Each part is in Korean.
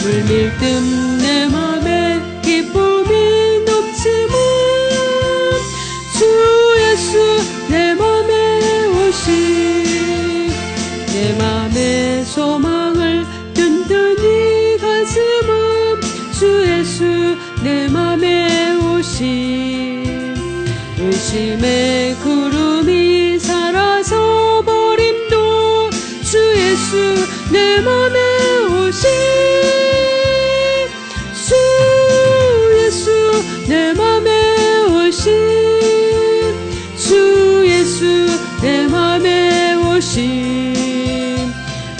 물밀듯 내 맘에 기쁨이 넘치면 주 예수 내 맘에 오시 내 맘에 소망을 든든히 가슴은 주 예수 내 맘에 오시 의심의 구름이 사라져 버림도 주 예수 내 맘에 오시 주 예수 내 맘에 오시 주 예수 내 맘에 오시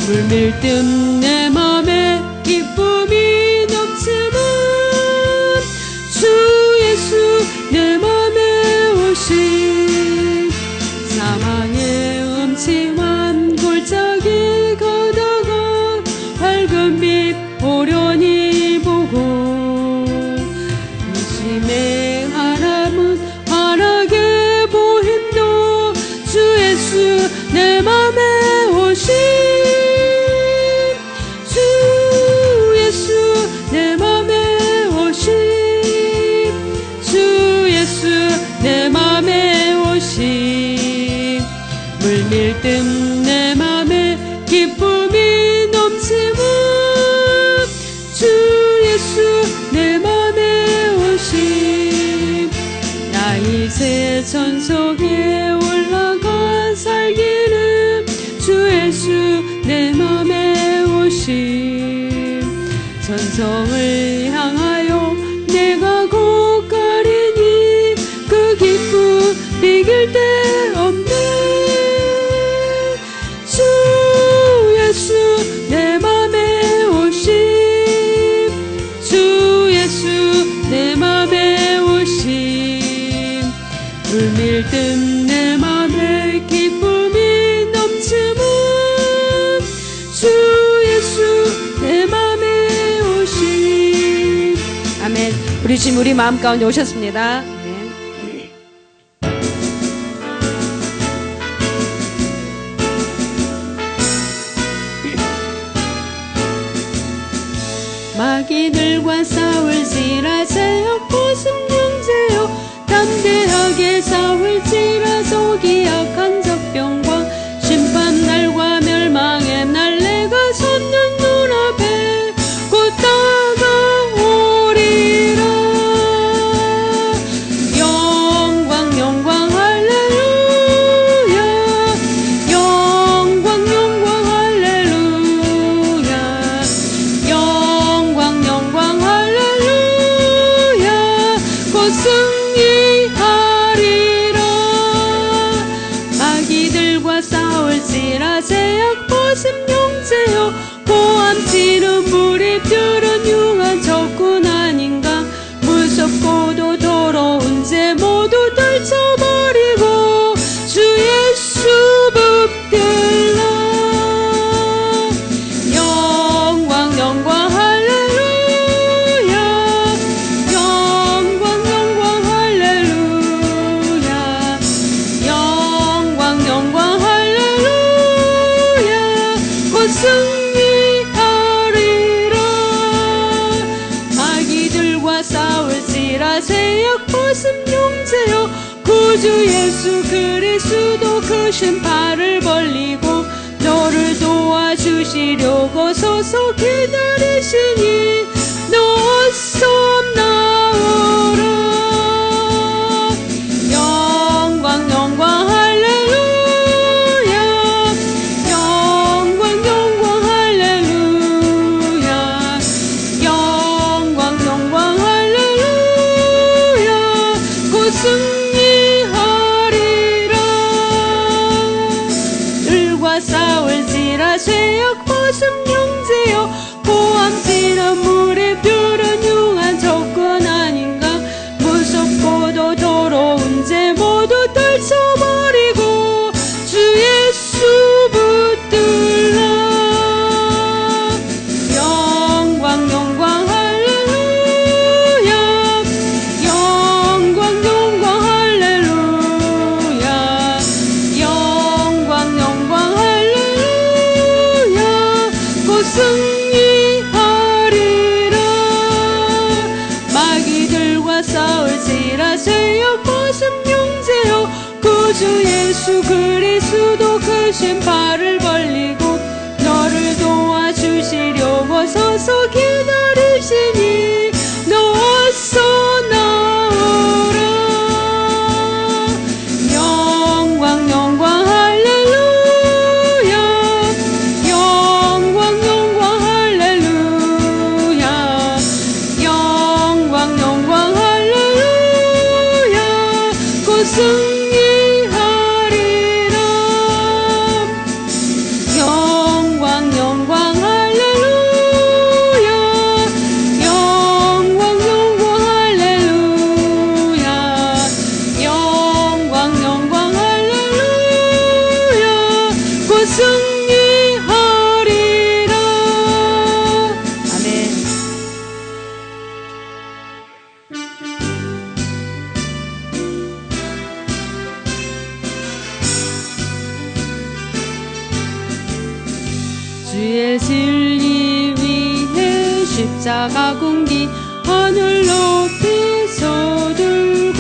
물밀듯 내 맘에 기쁨이 넘치는 주 예수 내 맘에 오시 사망의 음침한 골짜기 가다가 밝은 빛 오련히 보고 의심의 하나문 환하게 보임도 주 예수 내 맘에 오시 주 예수 내 맘에 오시 주 예수 내 맘에 오시 물밀듯 내 맘에 기쁨이 넘치면 주 예수 내 맘에 오시 나 이제 천속에 올라가 살기는 주 예수 내 맘에 오시 천성을 향하여 내가 곧 가리니 그 기쁨 이길 데 없네 주 예수 내 맘에 오시 주 예수 내 맘에 오시 물밀듯 내 맘에 기쁨이 넘치면 주 예수 내 맘에 오시 아멘. 우리 주님 우리 마음 가운데 오셨습니다. 마귀들과 싸울지라세요 보습 형제요 담대하게 싸울지라 속이 약한 적병과 심판날과 멸망의 날 내가 섰는 눈앞에 곧 다가오리라 영광 영광 할렐루야 영광 영광 할렐루야 영광 영광 할렐루야 곧 승리하리라 마귀들과 싸울지라 제약 보습 형제여 고함치는 무리들은 흉한 적군 아닌가 무섭고도 더러운 죄 모두 떨쳐버리고 주 예수 붙들라 영광 영광 할렐루야 영광 영광 할렐루야 영광 영광 할렐루야 곧 승리하리라 마귀들과 싸울지라 세약 보습 형제여 구주 예수 그리스도 크신 팔을 벌리고 너를 도와주시려고 서서 기다리시니 너 어서 나오라 영광 영광 할렐루야 영광 영광 할렐루야 영광 영광 할렐루야 곧 승리하리라 들과 싸울지라 쇠약 보습 형제여 고함치는 무리들은 흉한 적군 아닌가 무섭고도 더러운 죄 모두 떨쳐버리고 주 예수 붙들라 영광 영광 할렐루야 영광 영광 할렐루야 영광 영광 할렐루야 곧 승리하리 강할지라 죄여 모습 용제여 구주 예수 그리스도 크신 발을 벌리고 너를 도와주시려고 서서 기다리시니 너 어서 나오라. 영광 영광 할렐루야 영광 영광 할렐루야 영광 영광 할렐루야 곧 승리하리라. 영광 영광 할렐루야 영광 영광 할렐루야 영광 영광 할렐루야 곧 승리하리라. 아멘. 주의 진리 위에 십자가 공기 하늘 높이서 들고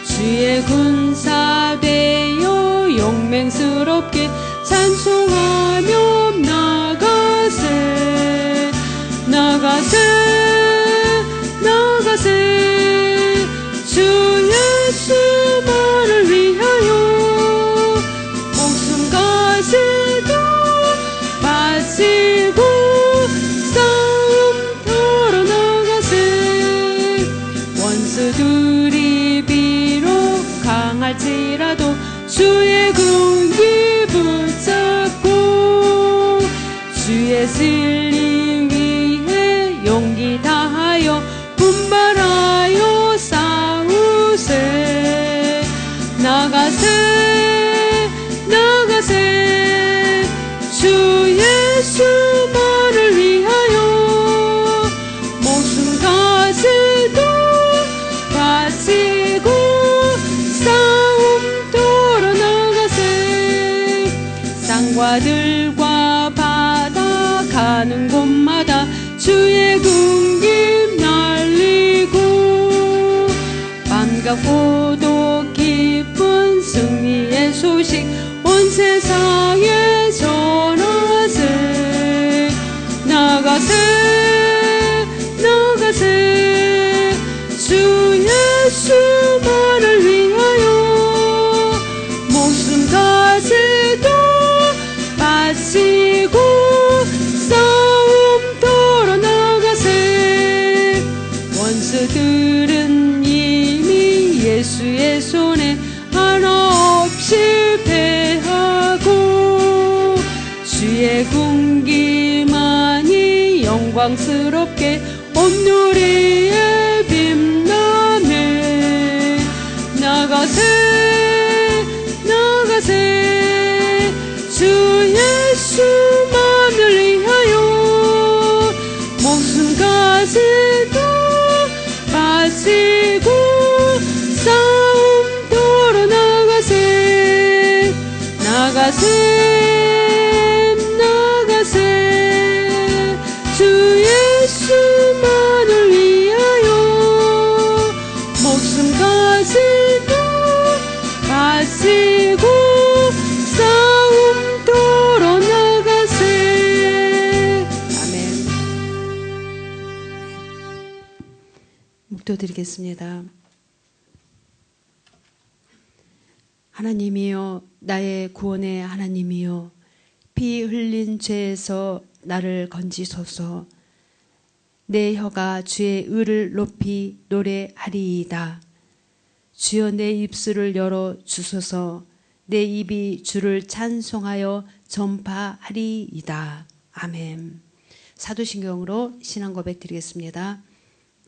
주의 군사 되어 용맹스럽게 찬송하며 나가세 나가세 나가세 주 예수만을 위하여 목숨까지도 바치고 싸움터로 나가세. 원수들이 비록 강할지라도 주의 군기 붙잡고 주의 진리 위해 용기 다하여 분발하여 싸우세. 나가세 나가세 주 예수만을 위하여 목숨까지도 바치고 싸움터로 나가세. 쌍과들과 바다 가는 곳마다 주의 군기 날리고 반갑고도 기쁜 승리의 소식 온 세상에 전하세. 나가세 나가세 주 예수만을 위하여 목숨까지도 바치고 싸움터로 나가세. 원수들은 이미 예수의 손에 하나 없이 패하고 주의 군기만이 영광스럽게 온누리에 빛나네. 나가세 나가세 주 예수만을 위하여 목숨까지도 바치고 싸움터로 나가세. 나가세 나가세 주 예수만을 위하여 목숨까지도 바치고 싸움터로 나가세. 아멘. 묵도드리겠습니다. 하나님이여 나의 구원의 하나님이여 피 흘린 죄에서 나를 건지소서. 내 혀가 주의 의를 높이 노래하리이다. 주여 내 입술을 열어 주소서. 내 입이 주를 찬송하여 전파하리이다. 아멘. 사도신경으로 신앙 고백 드리겠습니다.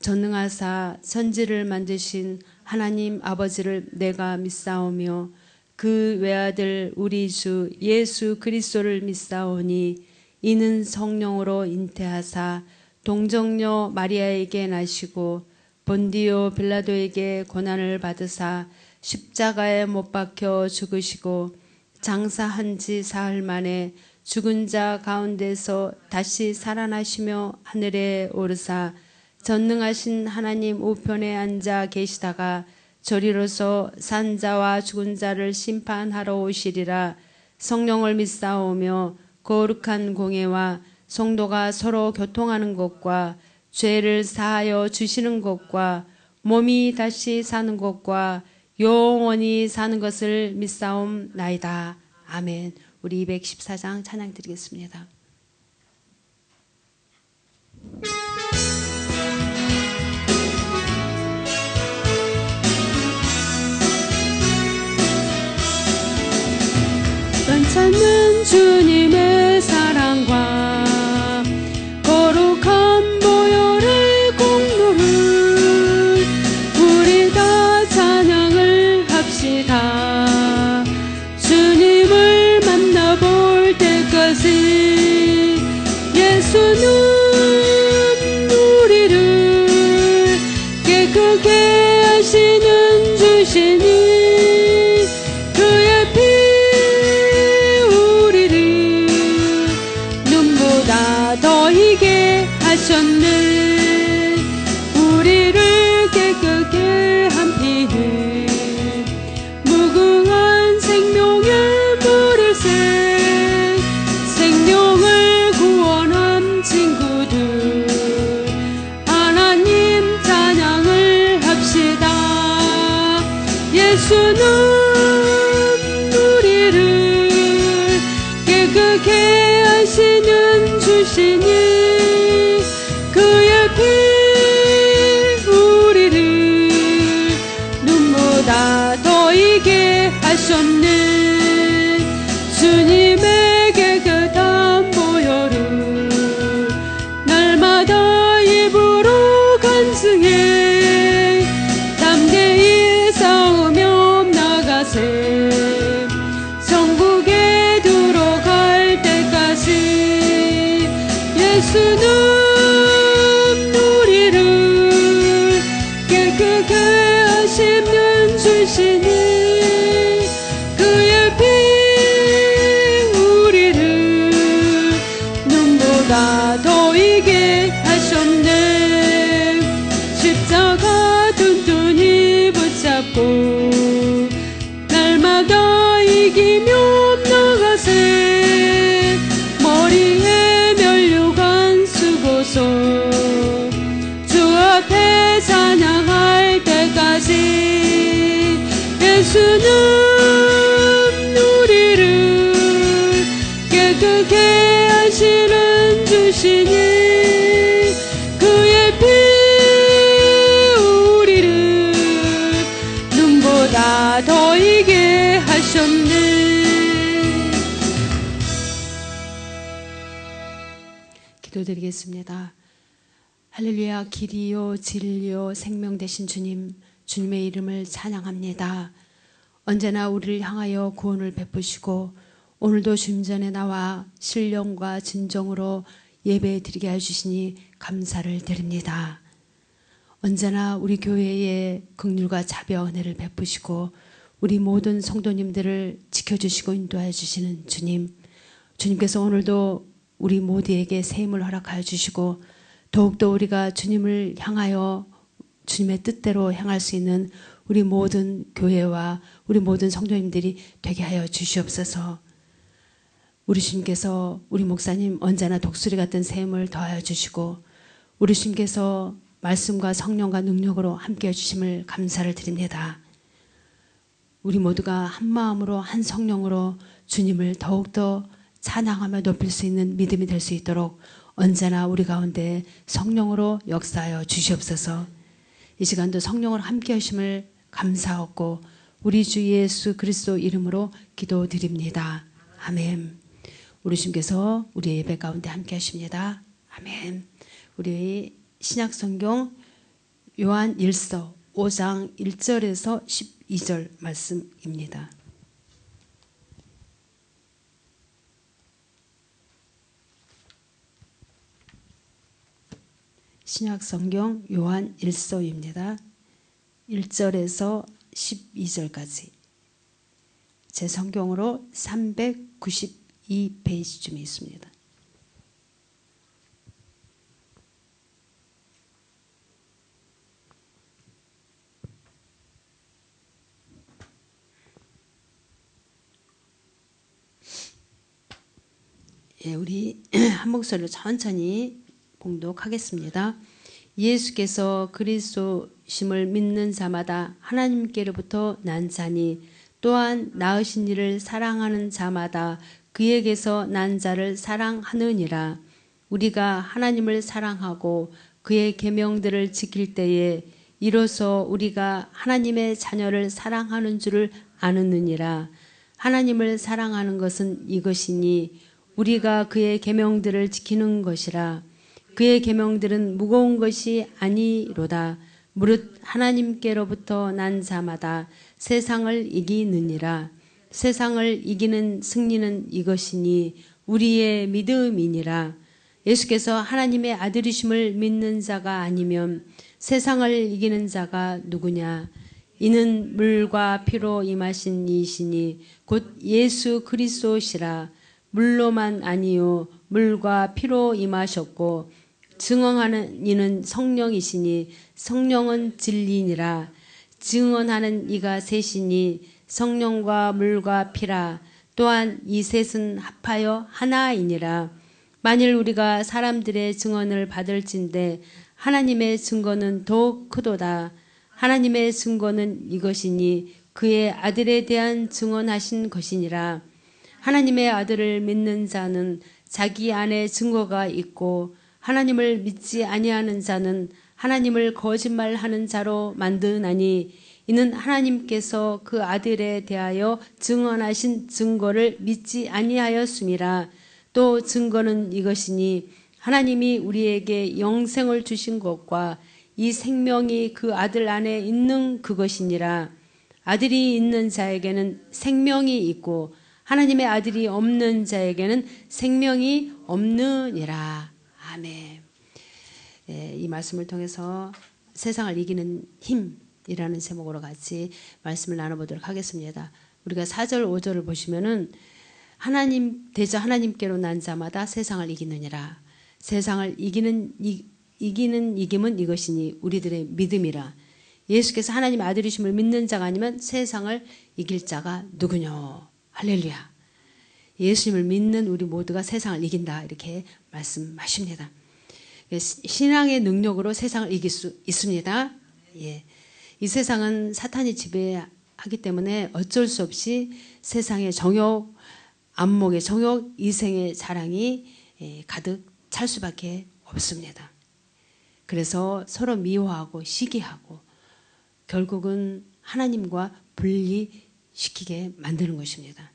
전능하사 천지를 만드신 하나님 아버지를 내가 믿사오며 그 외아들 우리 주 예수 그리스도를 믿사오니 이는 성령으로 잉태하사 동정녀 마리아에게 나시고 본디오 빌라도에게 고난을 받으사 십자가에 못 박혀 죽으시고 장사한 지 사흘 만에 죽은 자 가운데서 다시 살아나시며 하늘에 오르사 전능하신 하나님 우편에 앉아 계시다가 저리로서 산자와 죽은 자를 심판하러 오시리라. 성령을 믿사오며 거룩한 공예와 성도가 서로 교통하는 것과 죄를 사하여 주시는 것과 몸이 다시 사는 것과 영원히 사는 것을 믿사옵나이다. 아멘. 우리 214장 찬양 드리겠습니다. 넘쳐는 주님의 사랑과 거룩한 보혈의 공로를 우리 다 찬양을 합시다. 주님을 만나볼 때까지 예수는 우리를 깨끗게 하시는 주시니 하셨네. 우리를 깨끗게 한 피는 무궁한 생명의 물일새 생명을 구원한 친구들 하나님 찬양을 합시다. 예수는 우리를 깨끗게 하시는 주시니 하셨네. 주님의 깨끗한 보혈을 날마다 입으로 간증해 담대히 싸우며 나가세. 천국에 들어갈 때까지 예수는 우리를 깨끗게 하시는 주시니 더 이게 하셨네. 십자가 튼튼히 붙잡고 날마다 이기며 나가세. 머리에 면류관 쓰고서 주 앞에 찬양할 때까지 예수는 우리를 깨끗게 하시는 주시니 그의 피 우리를 눈보다 더 이게 하셨네. 기도드리겠습니다. 할렐루야. 길이요 진리요 생명 되신 주님, 주님의 이름을 찬양합니다. 언제나 우리를 향하여 구원을 베푸시고 오늘도 주님 전에 나와 신령과 진정으로 예배 드리게 해주시니 감사를 드립니다. 언제나 우리 교회에 긍휼과 자비와 은혜를 베푸시고 우리 모든 성도님들을 지켜주시고 인도해 주시는 주님, 주님께서 오늘도 우리 모두에게 새 힘을 허락하여 주시고 더욱더 우리가 주님을 향하여 주님의 뜻대로 향할 수 있는 우리 모든 교회와 우리 모든 성도님들이 되게 하여 주시옵소서. 우리 주님께서 우리 목사님 언제나 독수리 같은 샘을 더하여 주시고 우리 주님께서 말씀과 성령과 능력으로 함께해 주심을 감사를 드립니다. 우리 모두가 한 마음으로 한 성령으로 주님을 더욱더 찬양하며 높일 수 있는 믿음이 될 수 있도록 언제나 우리 가운데 성령으로 역사하여 주시옵소서. 이 시간도 성령으로 함께해 주심을 감사하고 우리 주 예수 그리스도 이름으로 기도드립니다. 아멘. 우리 주님께서 우리 예배 가운데 함께 하십니다. 아멘. 우리 신약성경 요한 1서 5장 1절에서 12절 말씀입니다. 신약성경 요한 1서입니다. 1절에서 12절까지 제 성경으로 392페이지쯤에 있습니다. 예, 우리 한 목소리로 천천히 봉독하겠습니다. 예수께서 그리스도심을 믿는 자마다 하나님께로부터 난 자니 또한 낳으신 이를 사랑하는 자마다 그에게서 난 자를 사랑하느니라. 우리가 하나님을 사랑하고 그의 계명들을 지킬 때에 이로써 우리가 하나님의 자녀를 사랑하는 줄을 아느니라. 하나님을 사랑하는 것은 이것이니 우리가 그의 계명들을 지키는 것이라. 그의 계명들은 무거운 것이 아니로다. 무릇 하나님께로부터 난 자마다 세상을 이기느니라. 세상을 이기는 승리는 이것이니 우리의 믿음이니라. 예수께서 하나님의 아들이심을 믿는 자가 아니면 세상을 이기는 자가 누구냐? 이는 물과 피로 임하신 이시니 곧 예수 그리스도시라. 물로만 아니요 물과 피로 임하셨고 증언하는 이는 성령이시니 성령은 진리니라. 증언하는 이가 셋이니 성령과 물과 피라. 또한 이 셋은 합하여 하나이니라. 만일 우리가 사람들의 증언을 받을진대 하나님의 증거는 더욱 크도다. 하나님의 증거는 이것이니 그의 아들에 대한 증언하신 것이니라. 하나님의 아들을 믿는 자는 자기 안에 증거가 있고 하나님을 믿지 아니하는 자는 하나님을 거짓말하는 자로 만드나니 이는 하나님께서 그 아들에 대하여 증언하신 증거를 믿지 아니하였음이라. 또 증거는 이것이니 하나님이 우리에게 영생을 주신 것과 이 생명이 그 아들 안에 있는 그것이니라. 아들이 있는 자에게는 생명이 있고 하나님의 아들이 없는 자에게는 생명이 없느니라. 아멘. 네, 이 말씀을 통해서 세상을 이기는 힘이라는 제목으로 같이 말씀을 나눠보도록 하겠습니다. 우리가 4절 5절을 보시면은 하나님 대저 하나님께로 난 자마다 세상을 이기느니라. 세상을 이기는 이김은 이것이니 우리들의 믿음이라. 예수께서 하나님 아들이심을 믿는 자가 아니면 세상을 이길 자가 누구뇨. 할렐루야. 예수님을 믿는 우리 모두가 세상을 이긴다 이렇게 말씀하십니다. 신앙의 능력으로 세상을 이길 수 있습니다. 예. 이 세상은 사탄이 지배하기 때문에 어쩔 수 없이 세상의 정욕, 안목의 정욕, 이생의 자랑이 가득 찰 수밖에 없습니다. 그래서 서로 미워하고 시기하고 결국은 하나님과 분리시키게 만드는 것입니다.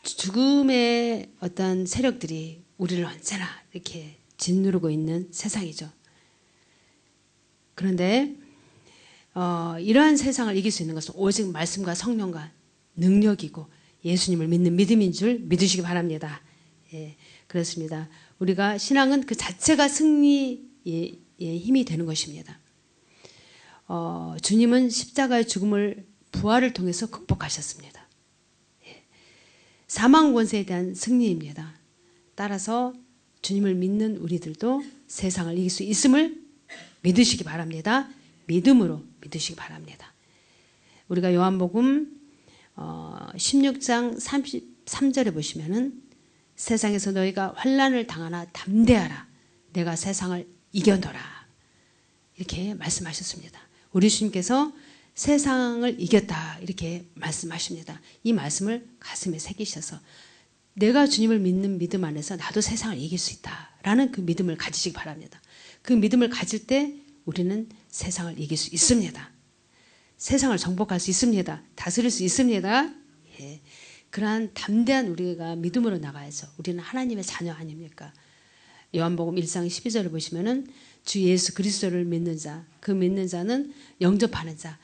죽음의 어떤 세력들이 우리를 언제나 이렇게 짓누르고 있는 세상이죠. 그런데 이러한 세상을 이길 수 있는 것은 오직 말씀과 성령과 능력이고 예수님을 믿는 믿음인 줄 믿으시기 바랍니다. 예, 그렇습니다. 우리가 신앙은 그 자체가 승리의 힘이 되는 것입니다. 주님은 십자가의 죽음을 부활을 통해서 극복하셨습니다. 예, 사망 권세에 대한 승리입니다. 따라서 주님을 믿는 우리들도 세상을 이길 수 있음을 믿으시기 바랍니다. 믿음으로 믿으시기 바랍니다. 우리가 요한복음 16장 33절에 보시면은 세상에서 너희가 환난을 당하나 담대하라. 내가 세상을 이겨노라. 이렇게 말씀하셨습니다. 우리 주님께서 세상을 이겼다 이렇게 말씀하십니다. 이 말씀을 가슴에 새기셔서 내가 주님을 믿는 믿음 안에서 나도 세상을 이길 수 있다라는 그 믿음을 가지시기 바랍니다. 그 믿음을 가질 때 우리는 세상을 이길 수 있습니다. 세상을 정복할 수 있습니다. 다스릴 수 있습니다. 예. 그러한 담대한 우리가 믿음으로 나가야죠. 우리는 하나님의 자녀 아닙니까? 요한복음 1장 12절을 보시면은 주 예수 그리스도를 믿는 자, 그 믿는 자는 영접하는 자,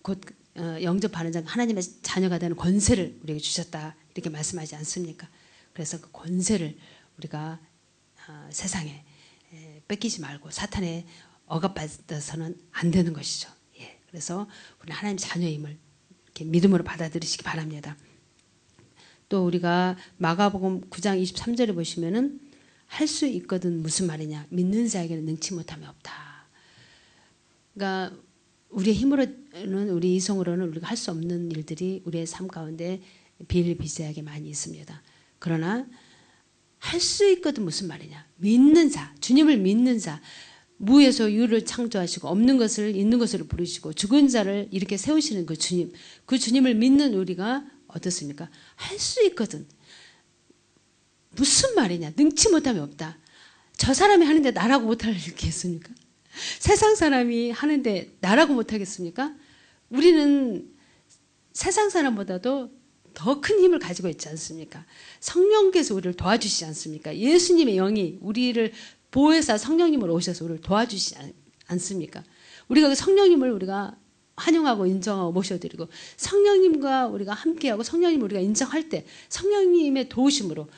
곧 영접하는 자는 하나님의 자녀가 되는 권세를 우리에게 주셨다 이렇게 말씀하지 않습니까? 그래서 그 권세를 우리가 세상에 뺏기지 말고 사탄에 억압받아서는 안 되는 것이죠. 예, 그래서 우리는 하나님 자녀임을 이렇게 믿음으로 받아들이시기 바랍니다. 또 우리가 마가복음 9장 23절에 보시면은 할 수 있거든 무슨 말이냐. 믿는 자에게는 능치 못함이 없다. 그러니까 우리의 힘으로는 우리 이성으로는 우리가 할 수 없는 일들이 우리의 삶 가운데 비일비재하게 많이 있습니다. 그러나 할 수 있거든. 무슨 말이냐? 믿는 자, 주님을 믿는 자, 무에서 유를 창조하시고 없는 것을 있는 것으로 부르시고 죽은 자를 이렇게 세우시는 그 주님, 그 주님을 믿는 우리가 어떻습니까? 할 수 있거든. 무슨 말이냐? 능치 못함이 없다. 저 사람이 하는데 나라고 못하겠습니까? 세상 사람이 하는데 나라고 못하겠습니까? 우리는 세상 사람보다도 더 큰 힘을 가지고 있지 않습니까? 성령께서 우리를 도와주시지 않습니까? 예수님의 영이 우리를 보혜사 성령님으로 오셔서 우리를 도와주시지 않습니까? 우리가 그 성령님을 우리가 환영하고 인정하고 모셔드리고 성령님과 우리가 함께하고 성령님을 우리가 인정할 때 성령님의 도우심으로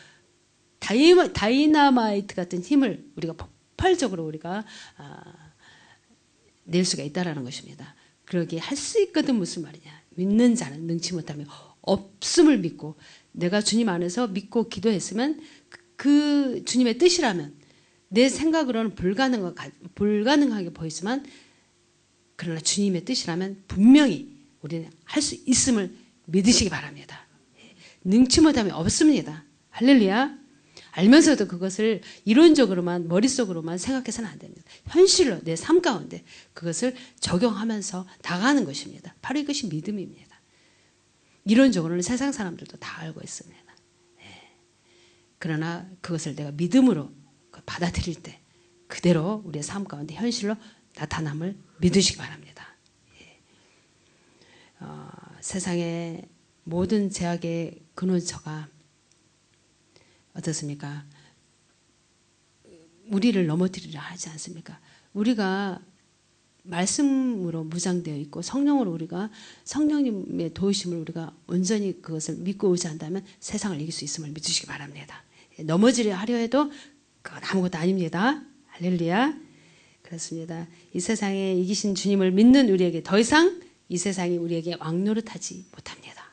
다이나마이트 같은 힘을 우리가 폭발적으로 우리가 낼 수가 있다라는 것입니다. 그러기에 할 수 있거든. 무슨 말이냐? 믿는 자는 능치 못하며 없음을 믿고 내가 주님 안에서 믿고 기도했으면 그 주님의 뜻이라면 내 생각으로는 불가능하게 보이지만 그러나 주님의 뜻이라면 분명히 우리는 할 수 있음을 믿으시기 바랍니다. 능치 못하면 없습니다. 할렐루야. 알면서도 그것을 이론적으로만 머릿속으로만 생각해서는 안 됩니다. 현실로 내 삶 가운데 그것을 적용하면서 나가는 것입니다. 바로 이것이 믿음입니다. 이론적으로는 세상 사람들도 다 알고 있습니다. 그러나 그것을 내가 믿음으로 받아들일 때 그대로 우리의 삶 가운데 현실로 나타남을 믿으시기 바랍니다. 세상의 모든 제약의 근원처가 어떻습니까? 우리를 넘어뜨리려 하지 않습니까? 우리가 말씀으로 무장되어 있고 성령으로 우리가 성령님의 도우심을 우리가 온전히 그것을 믿고 의지한다면 세상을 이길 수 있음을 믿으시기 바랍니다. 넘어지려 하려 해도 그건 아무것도 아닙니다. 할렐루야. 그렇습니다. 이 세상에 이기신 주님을 믿는 우리에게 더 이상 이 세상이 우리에게 왕노릇하지 못합니다.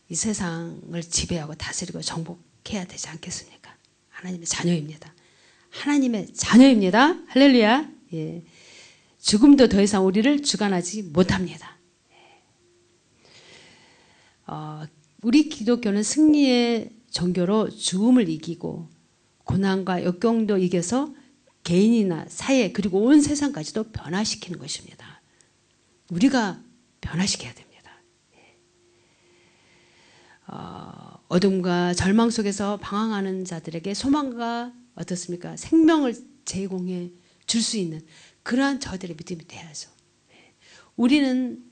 이 세상을 지배하고 다스리고 정복해야 되지 않겠습니까? 하나님의 자녀입니다. 하나님의 자녀입니다. 할렐루야. 예. 죽음도 더 이상 우리를 주관하지 못합니다. 우리 기독교는 승리의 종교로 죽음을 이기고 고난과 역경도 이겨서 개인이나 사회 그리고 온 세상까지도 변화시키는 것입니다. 우리가 변화시켜야 됩니다. 어둠과 절망 속에서 방황하는 자들에게 소망과 어떻습니까? 생명을 제공해 줄 수 있는 그러한 저들의 믿음이 돼야죠. 우리는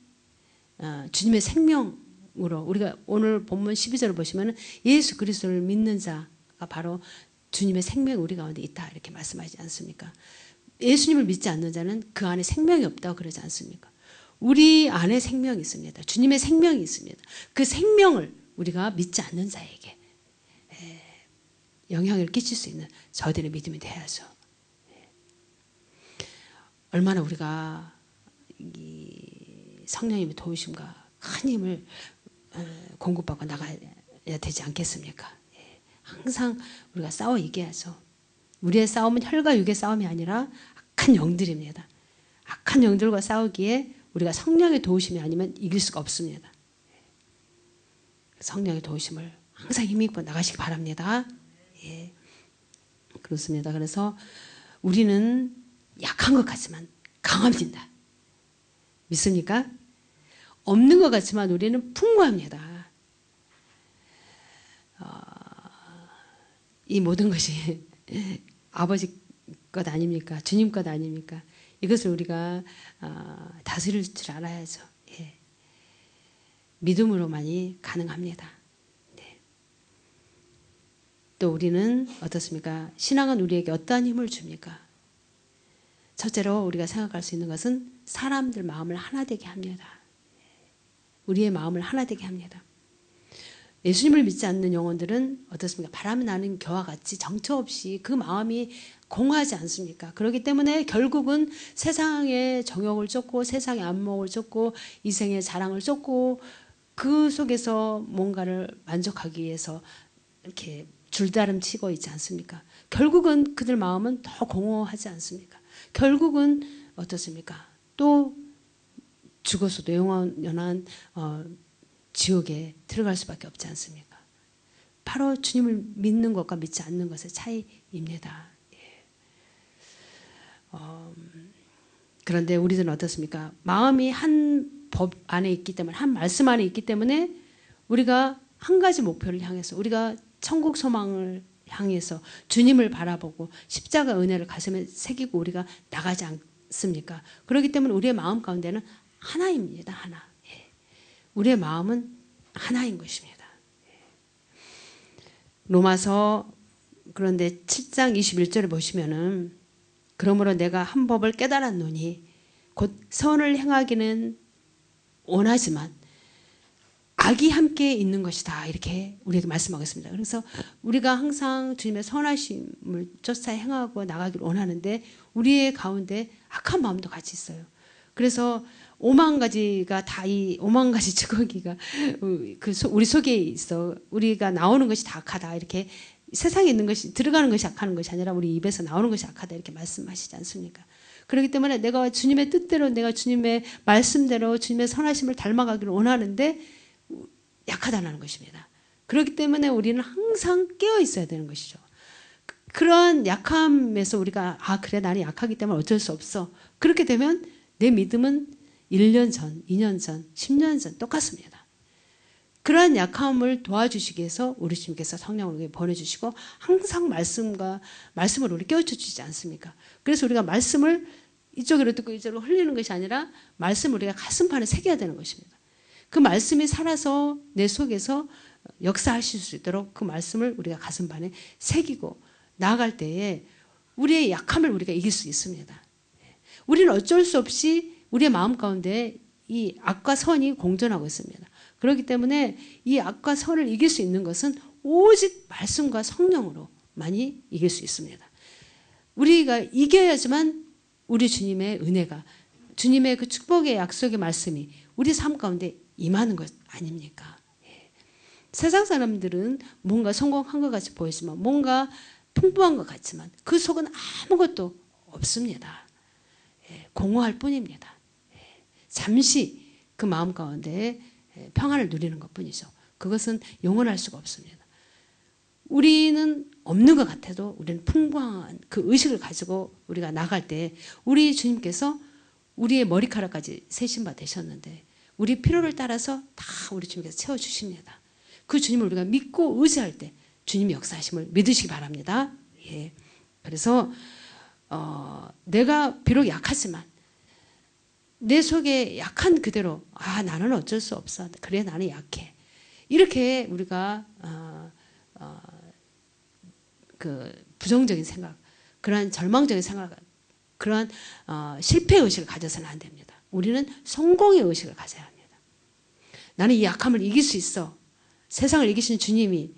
주님의 생명으로 우리가 오늘 본문 12절을 보시면 예수 그리스도를 믿는 자가 바로 주님의 생명이 우리 가운데 있다 이렇게 말씀하지 않습니까? 예수님을 믿지 않는 자는 그 안에 생명이 없다고 그러지 않습니까? 우리 안에 생명이 있습니다. 주님의 생명이 있습니다. 그 생명을 우리가 믿지 않는 자에게 영향을 끼칠 수 있는 저들의 믿음이 돼야죠. 얼마나 우리가 이 성령님의 도우심과 큰 힘을 공급받고 나가야 되지 않겠습니까? 항상 우리가 싸워 이겨야죠. 우리의 싸움은 혈과 육의 싸움이 아니라 악한 영들입니다. 악한 영들과 싸우기에 우리가 성령의 도우심이 아니면 이길 수가 없습니다. 성령의 도우심을 항상 힘입고 나가시기 바랍니다. 예. 그렇습니다. 그래서 우리는 약한 것 같지만 강합니다. 믿습니까? 없는 것 같지만 우리는 풍부합니다. 이 모든 것이 아버지 것 아닙니까? 주님 것 아닙니까? 이것을 우리가 다스릴 줄 알아야죠. 예. 믿음으로만이 가능합니다. 네. 또 우리는 어떻습니까? 신앙은 우리에게 어떠한 힘을 줍니까? 첫째로 우리가 생각할 수 있는 것은 사람들 마음을 하나 되게 합니다. 우리의 마음을 하나 되게 합니다. 예수님을 믿지 않는 영혼들은 어떻습니까? 바람 나는 겨와 같이 정처 없이 그 마음이 공하지 않습니까? 그렇기 때문에 결국은 세상의 정욕을 쫓고 세상의 안목을 쫓고 이생의 자랑을 쫓고 그 속에서 뭔가를 만족하기 위해서 이렇게 줄다름 치고 있지 않습니까? 결국은 그들 마음은 더 공허하지 않습니까? 결국은 어떻습니까? 또 죽어서도 영원한 지옥에 들어갈 수밖에 없지 않습니까? 바로 주님을 믿는 것과 믿지 않는 것의 차이입니다. 그런데 우리들은 어떻습니까? 마음이 한 법 안에 있기 때문에, 한 말씀 안에 있기 때문에 우리가 한 가지 목표를 향해서, 우리가 천국 소망을 향해서 주님을 바라보고 십자가 은혜를 가슴에 새기고 우리가 나가지 않습니까? 그렇기 때문에 우리의 마음 가운데는 하나입니다. 하나. 우리의 마음은 하나인 것입니다. 로마서 그런데 7장 21절에 보시면은, 그러므로 내가 한 법을 깨달았노니 곧 선을 행하기는 원하지만 악이 함께 있는 것이다, 이렇게 우리에게 말씀하고 있습니다. 그래서 우리가 항상 주님의 선하심을 쫓아 행하고 나가기를 원하는데 우리의 가운데 악한 마음도 같이 있어요. 그래서 5만 가지가 다, 이 5만 가지 찌꺼기가 우리 속에 있어. 우리가 나오는 것이 다 악하다, 이렇게 세상에 있는 것이, 들어가는 것이 악한 것이 아니라 우리 입에서 나오는 것이 악하다, 이렇게 말씀하시지 않습니까? 그렇기 때문에 내가 주님의 뜻대로, 내가 주님의 말씀대로 주님의 선하심을 닮아가기를 원하는데 약하다는 것입니다. 그렇기 때문에 우리는 항상 깨어 있어야 되는 것이죠. 그런 약함에서 우리가 그래, 나는 약하기 때문에 어쩔 수 없어. 그렇게 되면 내 믿음은 1년 전, 2년 전, 10년 전 똑같습니다. 그러한 약함을 도와주시기 위해서 우리 주님께서 성령을 우리에게 보내주시고 항상 말씀을 우리 깨우쳐 주시지 않습니까? 그래서 우리가 말씀을 이쪽으로 듣고 이쪽으로 흘리는 것이 아니라 말씀을 우리가 가슴판에 새겨야 되는 것입니다. 그 말씀이 살아서 내 속에서 역사하실 수 있도록 그 말씀을 우리가 가슴판에 새기고 나아갈 때에 우리의 약함을 우리가 이길 수 있습니다. 우리는 어쩔 수 없이 우리의 마음 가운데 이 악과 선이 공존하고 있습니다. 그렇기 때문에 이 악과 선을 이길 수 있는 것은 오직 말씀과 성령으로만이 이길 수 있습니다. 우리가 이겨야지만 우리 주님의 은혜가, 주님의 그 축복의 약속의 말씀이 우리 삶 가운데 임하는 것 아닙니까? 세상 사람들은 뭔가 성공한 것 같이 보이지만, 뭔가 풍부한 것 같지만 그 속은 아무것도 없습니다. 공허할 뿐입니다. 잠시 그 마음 가운데 평안을 누리는 것뿐이죠. 그것은 영원할 수가 없습니다. 우리는 없는 것 같아도 우리는 풍부한 그 의식을 가지고 우리가 나갈 때 우리 주님께서 우리의 머리카락까지 세신 바 되셨는데 우리 필요를 따라서 다 우리 주님께서 채워주십니다. 그 주님을 우리가 믿고 의지할 때 주님의 역사하심을 믿으시기 바랍니다. 예. 그래서 내가 비록 약하지만 내 속에 약한 그대로 나는 어쩔 수 없어. 그래, 나는 약해. 이렇게 우리가 그 부정적인 생각, 그러한 절망적인 생각, 그러한 실패의 의식을 가져서는 안 됩니다. 우리는 성공의 의식을 가져야 합니다. 나는 이 약함을 이길 수 있어. 세상을 이기신 주님이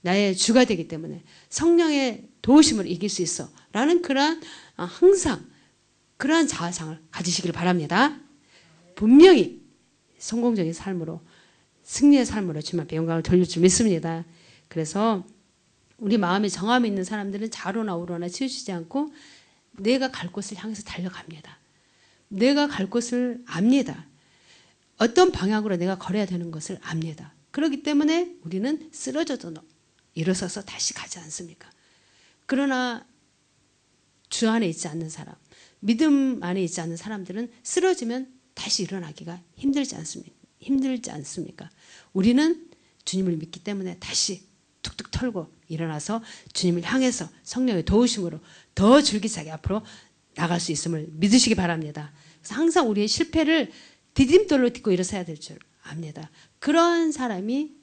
나의 주가 되기 때문에 성령의 도우심을 이길 수 있어. 라는 그러한 항상 그러한 자아상을 가지시길 바랍니다. 분명히 성공적인 삶으로, 승리의 삶으로 주님 앞에 영광을 돌릴 줄 믿습니다. 그래서 우리 마음에 정함이 있는 사람들은 좌로나 우로나 치우치지 않고 내가 갈 곳을 향해서 달려갑니다. 내가 갈 곳을 압니다. 어떤 방향으로 내가 걸어야 되는 것을 압니다. 그렇기 때문에 우리는 쓰러져도 일어서서 다시 가지 않습니까? 그러나 주 안에 있지 않는 사람, 믿음 안에 있지 않는 사람들은 쓰러지면 다시 일어나기가 힘들지 않습니까? 우리는 주님을 믿기 때문에 다시 툭툭 털고 일어나서 주님을 향해서 성령의 도우심으로 더 줄기차게 앞으로 나갈 수 있음을 믿으시기 바랍니다. 그래서 항상 우리의 실패를 디딤돌로 딛고 일어서야 될 줄 압니다. 그런 사람이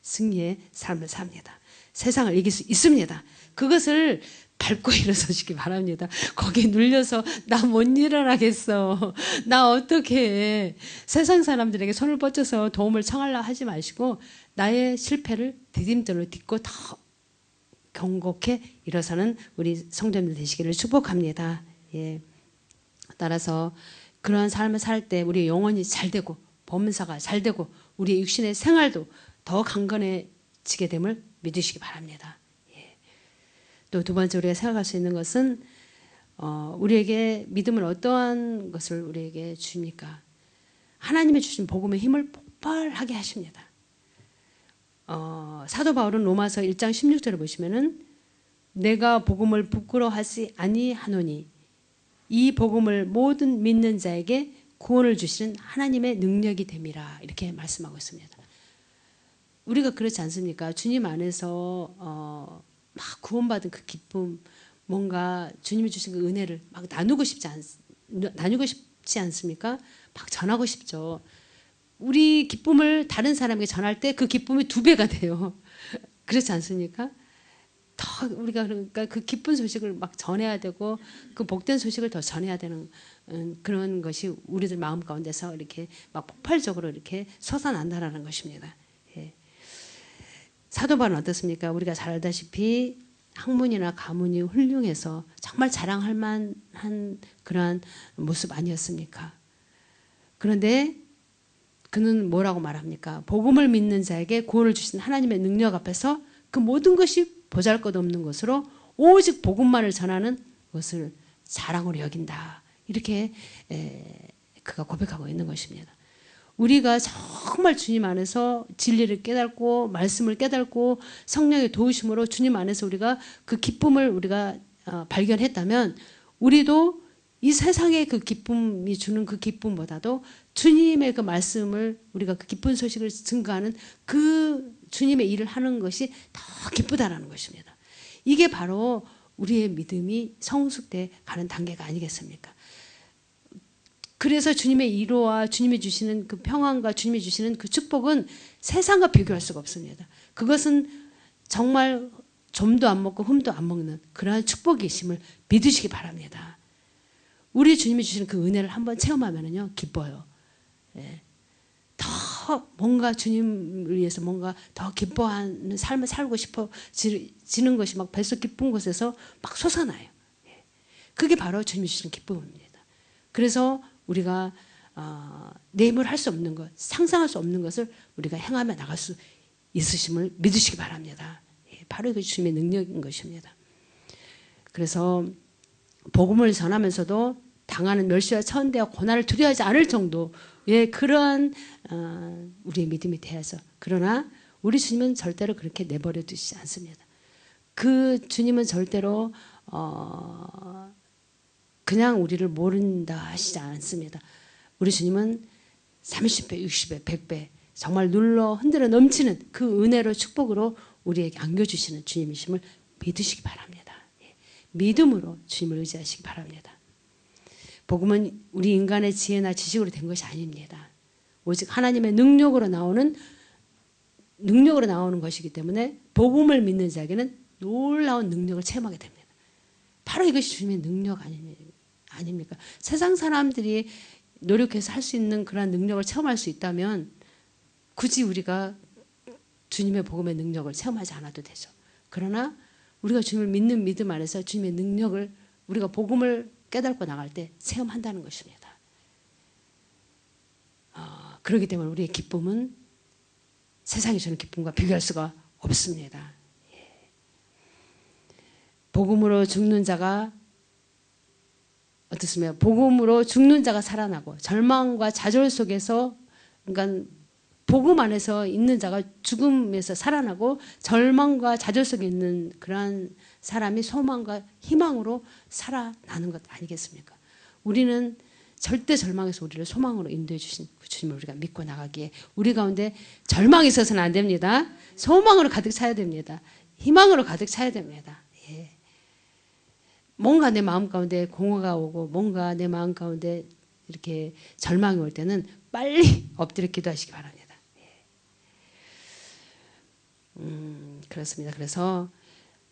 승리의 삶을 삽니다. 세상을 이길 수 있습니다. 그것을 밟고 일어서시기 바랍니다. 거기에 눌려서 나 못 일어나겠어. 나 어떻게 해. 세상 사람들에게 손을 뻗쳐서 도움을 청하려 하지 마시고 나의 실패를 디딤돌로 딛고 더 경고케 일어서는 우리 성도님들 되시기를 축복합니다. 예. 따라서 그러한 삶을 살 때 우리 영혼이 잘 되고 범사가 잘 되고 우리의 육신의 생활도 더 강건해지게 됨을 믿으시기 바랍니다. 또 두 번째 우리가 생각할 수 있는 것은 우리에게 믿음은 어떠한 것을 우리에게 줍니까? 하나님의 주신 복음의 힘을 폭발하게 하십니다. 사도 바울은 로마서 1장 16절을 보시면은 내가 복음을 부끄러워하지 아니하노니 이 복음을 모든 믿는 자에게 구원을 주시는 하나님의 능력이 됨이라 이렇게 말씀하고 있습니다. 우리가 그렇지 않습니까? 주님 안에서 막 구원받은 그 기쁨, 뭔가 주님이 주신 그 은혜를 막 나누고 싶지 않습니까? 막 전하고 싶죠. 우리 기쁨을 다른 사람에게 전할 때 그 기쁨이 2배가 돼요. 그렇지 않습니까? 더 우리가 그러니까 그 기쁜 소식을 막 전해야 되고 그 복된 소식을 더 전해야 되는 그런 것이 우리들 마음 가운데서 이렇게 막 폭발적으로 이렇게 솟아난다라는 것입니다. 예. 사도 바울은 어떻습니까? 우리가 잘 알다시피 학문이나 가문이 훌륭해서 정말 자랑할 만한 그러한 모습 아니었습니까? 그런데 그는 뭐라고 말합니까? 복음을 믿는 자에게 구원을 주신 하나님의 능력 앞에서 그 모든 것이 보잘것없는 것으로 오직 복음만을 전하는 것을 자랑으로 여긴다. 이렇게 그가 고백하고 있는 것입니다. 우리가 정말 주님 안에서 진리를 깨닫고 말씀을 깨닫고 성령의 도우심으로 주님 안에서 우리가 그 기쁨을 우리가 발견했다면 우리도 이 세상의 그 기쁨이 주는 그 기쁨보다도 주님의 그 말씀을 우리가 그 기쁜 소식을 증거하는 그 주님의 일을 하는 것이 더 기쁘다라는 것입니다. 이게 바로 우리의 믿음이 성숙돼 가는 단계가 아니겠습니까? 그래서 주님의 위로와 주님이 주시는 그 평안과 주님이 주시는 그 축복은 세상과 비교할 수가 없습니다. 그것은 정말 좀도 안 먹고 흠도 안 먹는 그러한 축복이심을 믿으시기 바랍니다. 우리 주님이 주시는 그 은혜를 한번 체험하면요 기뻐요. 예. 더 뭔가 주님을 위해서 뭔가 더 기뻐하는 삶을 살고 싶어지는 것이 막 뱃속 깊은 곳에서 막 솟아나요. 예. 그게 바로 주님이 주시는 기쁨입니다. 그래서 우리가 내 힘을 할 수 없는 것, 상상할 수 없는 것을 우리가 행하며 나갈 수 있으심을 믿으시기 바랍니다. 예. 바로 이것이 주님의 능력인 것입니다. 그래서 복음을 전하면서도 당하는 멸시와 천대와 고난을 두려워하지 않을 정도의 그러한 우리의 믿음이 되어서 그러나 우리 주님은 절대로 그렇게 내버려 두시지 않습니다. 그 주님은 절대로 그냥 우리를 모른다 하시지 않습니다. 우리 주님은 30배, 60배, 100배 정말 눌러 흔들어 넘치는 그 은혜로 축복으로 우리에게 안겨주시는 주님이심을 믿으시기 바랍니다. 믿음으로 주님을 의지하시기 바랍니다. 복음은 우리 인간의 지혜나 지식으로 된 것이 아닙니다. 오직 하나님의 능력으로 나오는 것이기 때문에 복음을 믿는 자에게는 놀라운 능력을 체험하게 됩니다. 바로 이것이 주님의 능력 아닙니까? 세상 사람들이 노력해서 할 수 있는 그런 능력을 체험할 수 있다면 굳이 우리가 주님의 복음의 능력을 체험하지 않아도 되죠. 그러나 우리가 주님을 믿는 믿음 안에서 주님의 능력을 우리가 복음을 깨닫고 나갈 때 체험한다는 것입니다. 그렇기 때문에 우리의 기쁨은 세상이 주는 기쁨과 비교할 수가 없습니다. 예. 복음으로 죽는 자가 어떻습니까? 복음으로 죽는 자가 살아나고 절망과 좌절 속에서 그러니까 복음 안에서 있는 자가 죽음에서 살아나고 절망과 좌절 속에 있는 그러한 사람이 소망과 희망으로 살아나는 것 아니겠습니까? 우리는 절대 절망에서 우리를 소망으로 인도해 주신 그 주님을 우리가 믿고 나가기에 우리 가운데 절망이 있어서는 안 됩니다. 소망으로 가득 차야 됩니다. 희망으로 가득 차야 됩니다. 예. 뭔가 내 마음 가운데 공허가 오고 뭔가 내 마음 가운데 이렇게 절망이 올 때는 빨리 엎드려 기도하시기 바랍니다. 그렇습니다. 그래서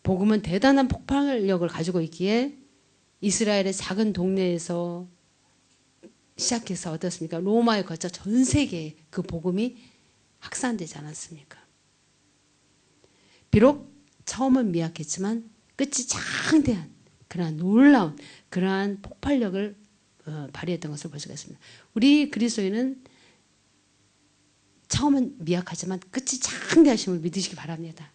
복음은 대단한 폭발력을 가지고 있기에 이스라엘의 작은 동네에서 시작해서 어떻습니까? 로마에 거쳐 전 세계에 그 복음이 확산되지 않았습니까? 비록 처음은 미약했지만 끝이 장대한 그러한 놀라운 그러한 폭발력을 발휘했던 것을 볼 수가 있습니다. 우리 그리스도인은 처음은 미약하지만 끝이 장대하심을 믿으시기 바랍니다.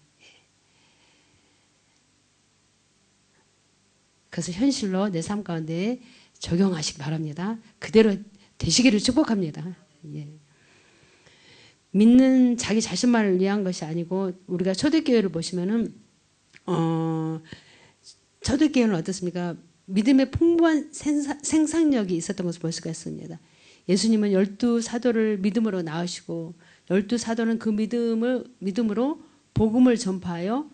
그래서 현실로 내 삶 가운데 적용하시기 바랍니다. 그대로 되시기를 축복합니다. 예. 믿는 자기 자신만을 위한 것이 아니고 우리가 초대교회를 보시면은 초대교회는 어떻습니까? 믿음의 풍부한 생산력이 있었던 것을 볼 수가 있습니다. 예수님은 12사도를 믿음으로 낳으시고 12사도는 그 믿음으로 복음을 전파하여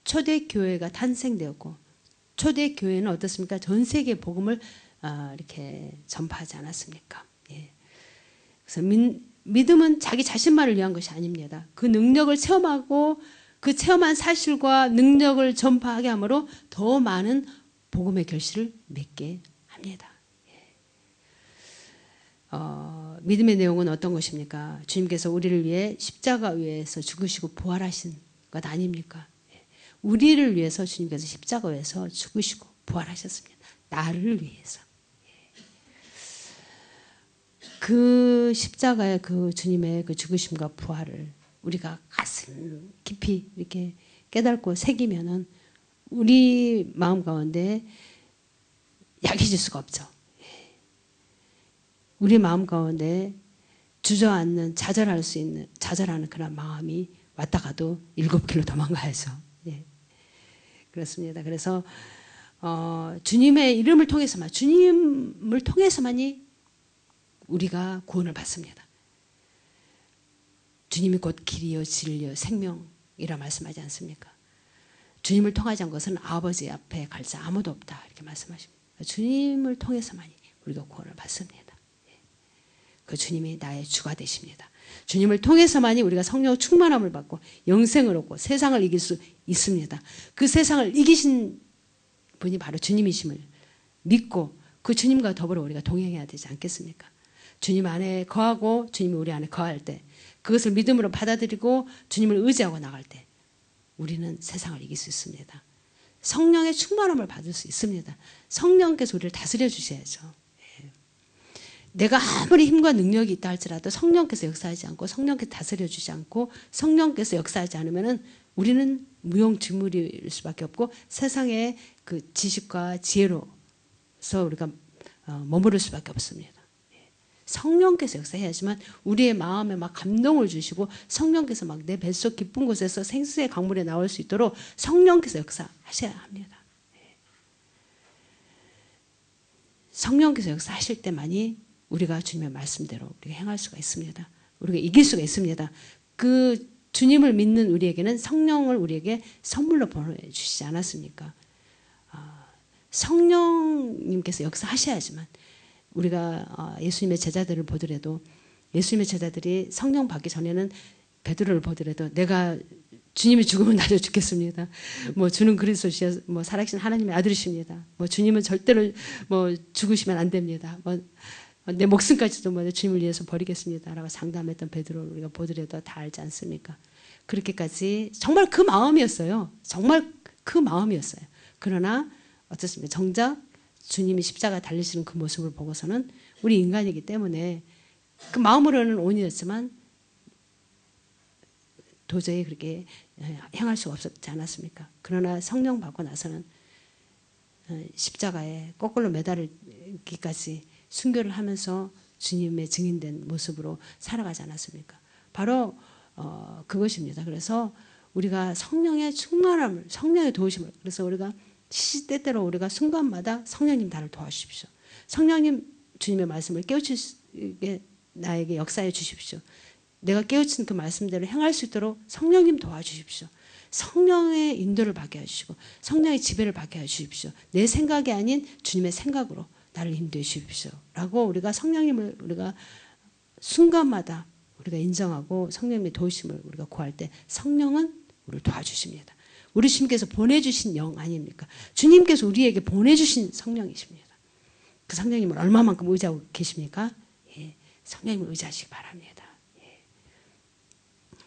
초대교회가 탄생되었고 초대교회는 어떻습니까? 전 세계 복음을 이렇게 전파하지 않았습니까? 예. 그래서 믿음은 자기 자신만을 위한 것이 아닙니다. 그 능력을 체험하고 그 체험한 사실과 능력을 전파하게 함으로 더 많은 복음의 결실을 맺게 합니다. 믿음의 내용은 어떤 것입니까? 주님께서 우리를 위해 십자가 위에서 죽으시고 부활하신 것 아닙니까? 우리를 위해서 주님께서 십자가 위에서 죽으시고 부활하셨습니다. 나를 위해서. 그 십자가의 그 주님의 그 죽으심과 부활을 우리가 가슴 깊이 이렇게 깨닫고 새기면은 우리 마음 가운데 약해질 수가 없죠. 우리 마음 가운데 주저앉는 좌절하는 그런 마음이 왔다 가도 7길로 도망가야죠. 예. 그렇습니다. 그래서 주님의 이름을 주님을 통해서만이 우리가 구원을 받습니다. 주님이 곧 길이요 진리요 생명이라 말씀하지 않습니까? 주님을 통하지 않은 것은 아버지 앞에 갈 자 아무도 없다 이렇게 말씀하십니다. 주님을 통해서만이 우리가 구원을 받습니다. 그 주님이 나의 주가 되십니다. 주님을 통해서만이 우리가 성령 충만함을 받고 영생을 얻고 세상을 이길 수 있습니다. 그 세상을 이기신 분이 바로 주님이심을 믿고 그 주님과 더불어 우리가 동행해야 되지 않겠습니까? 주님 안에 거하고 주님이 우리 안에 거할 때 그것을 믿음으로 받아들이고 주님을 의지하고 나갈 때 우리는 세상을 이길 수 있습니다. 성령의 충만함을 받을 수 있습니다. 성령께서 우리를 다스려 주셔야죠. 내가 아무리 힘과 능력이 있다 할지라도 성령께서 역사하지 않고 성령께서 다스려 주지 않고 성령께서 역사하지 않으면은 우리는 무용지물일 수밖에 없고 세상의 그 지식과 지혜로서 우리가 머무를 수밖에 없습니다. 성령께서 역사해야지만 우리의 마음에 막 감동을 주시고 성령께서 막 내 뱃속 깊은 곳에서 생수의 강물에 나올 수 있도록 성령께서 역사하셔야 합니다. 성령께서 역사하실 때만이 우리가 주님의 말씀대로 우리가 행할 수가 있습니다. 우리가 이길 수가 있습니다. 그 주님을 믿는 우리에게는 성령을 우리에게 선물로 보내주시지 않았습니까? 성령님께서 역사하셔야지만 우리가 예수님의 제자들을 보더라도 예수님의 제자들이 성령 받기 전에는 베드로를 보더라도 내가 주님이 죽으면 나도 죽겠습니다. 뭐 주는 그리스도시여 뭐 살아계신 하나님의 아들이십니다. 뭐 주님은 절대로 뭐 죽으시면 안 됩니다. 뭐 내 목숨까지도 뭐 주님을 위해서 버리겠습니다라고 상담했던 베드로를 우리가 보더라도 다 알지 않습니까? 그렇게까지 정말 그 마음이었어요. 정말 그 마음이었어요. 그러나 어떻습니까? 정작 주님이 십자가 달리시는 그 모습을 보고서는 우리 인간이기 때문에 그 마음으로는 온이었지만 도저히 그렇게 행할 수가 없었지 않았습니까? 그러나 성령 받고 나서는 십자가에 거꾸로 매달리기까지 순교를 하면서 주님의 증인된 모습으로 살아가지 않았습니까? 바로 그것입니다. 그래서 우리가 성령의 충만함을, 성령의 도우심을, 그래서 우리가 시시때때로 우리가 순간마다 성령님 나를 도와주십시오. 성령님 주님의 말씀을 깨우치게 나에게 역사해 주십시오. 내가 깨우친 그 말씀대로 행할 수 있도록 성령님 도와주십시오. 성령의 인도를 받게 해주시고 성령의 지배를 받게 해주십시오. 내 생각이 아닌 주님의 생각으로 나를 인도해 주십시오. 라고 우리가 성령님을 우리가 순간마다 우리가 인정하고 성령님의 도우심을 우리가 구할 때 성령은 우리를 도와주십니다. 우리 주님께서 보내주신 영 아닙니까? 주님께서 우리에게 보내주신 성령이십니다. 그 성령님을 얼마만큼 의지하고 계십니까? 예, 성령님을 의지하시기 바랍니다. 예.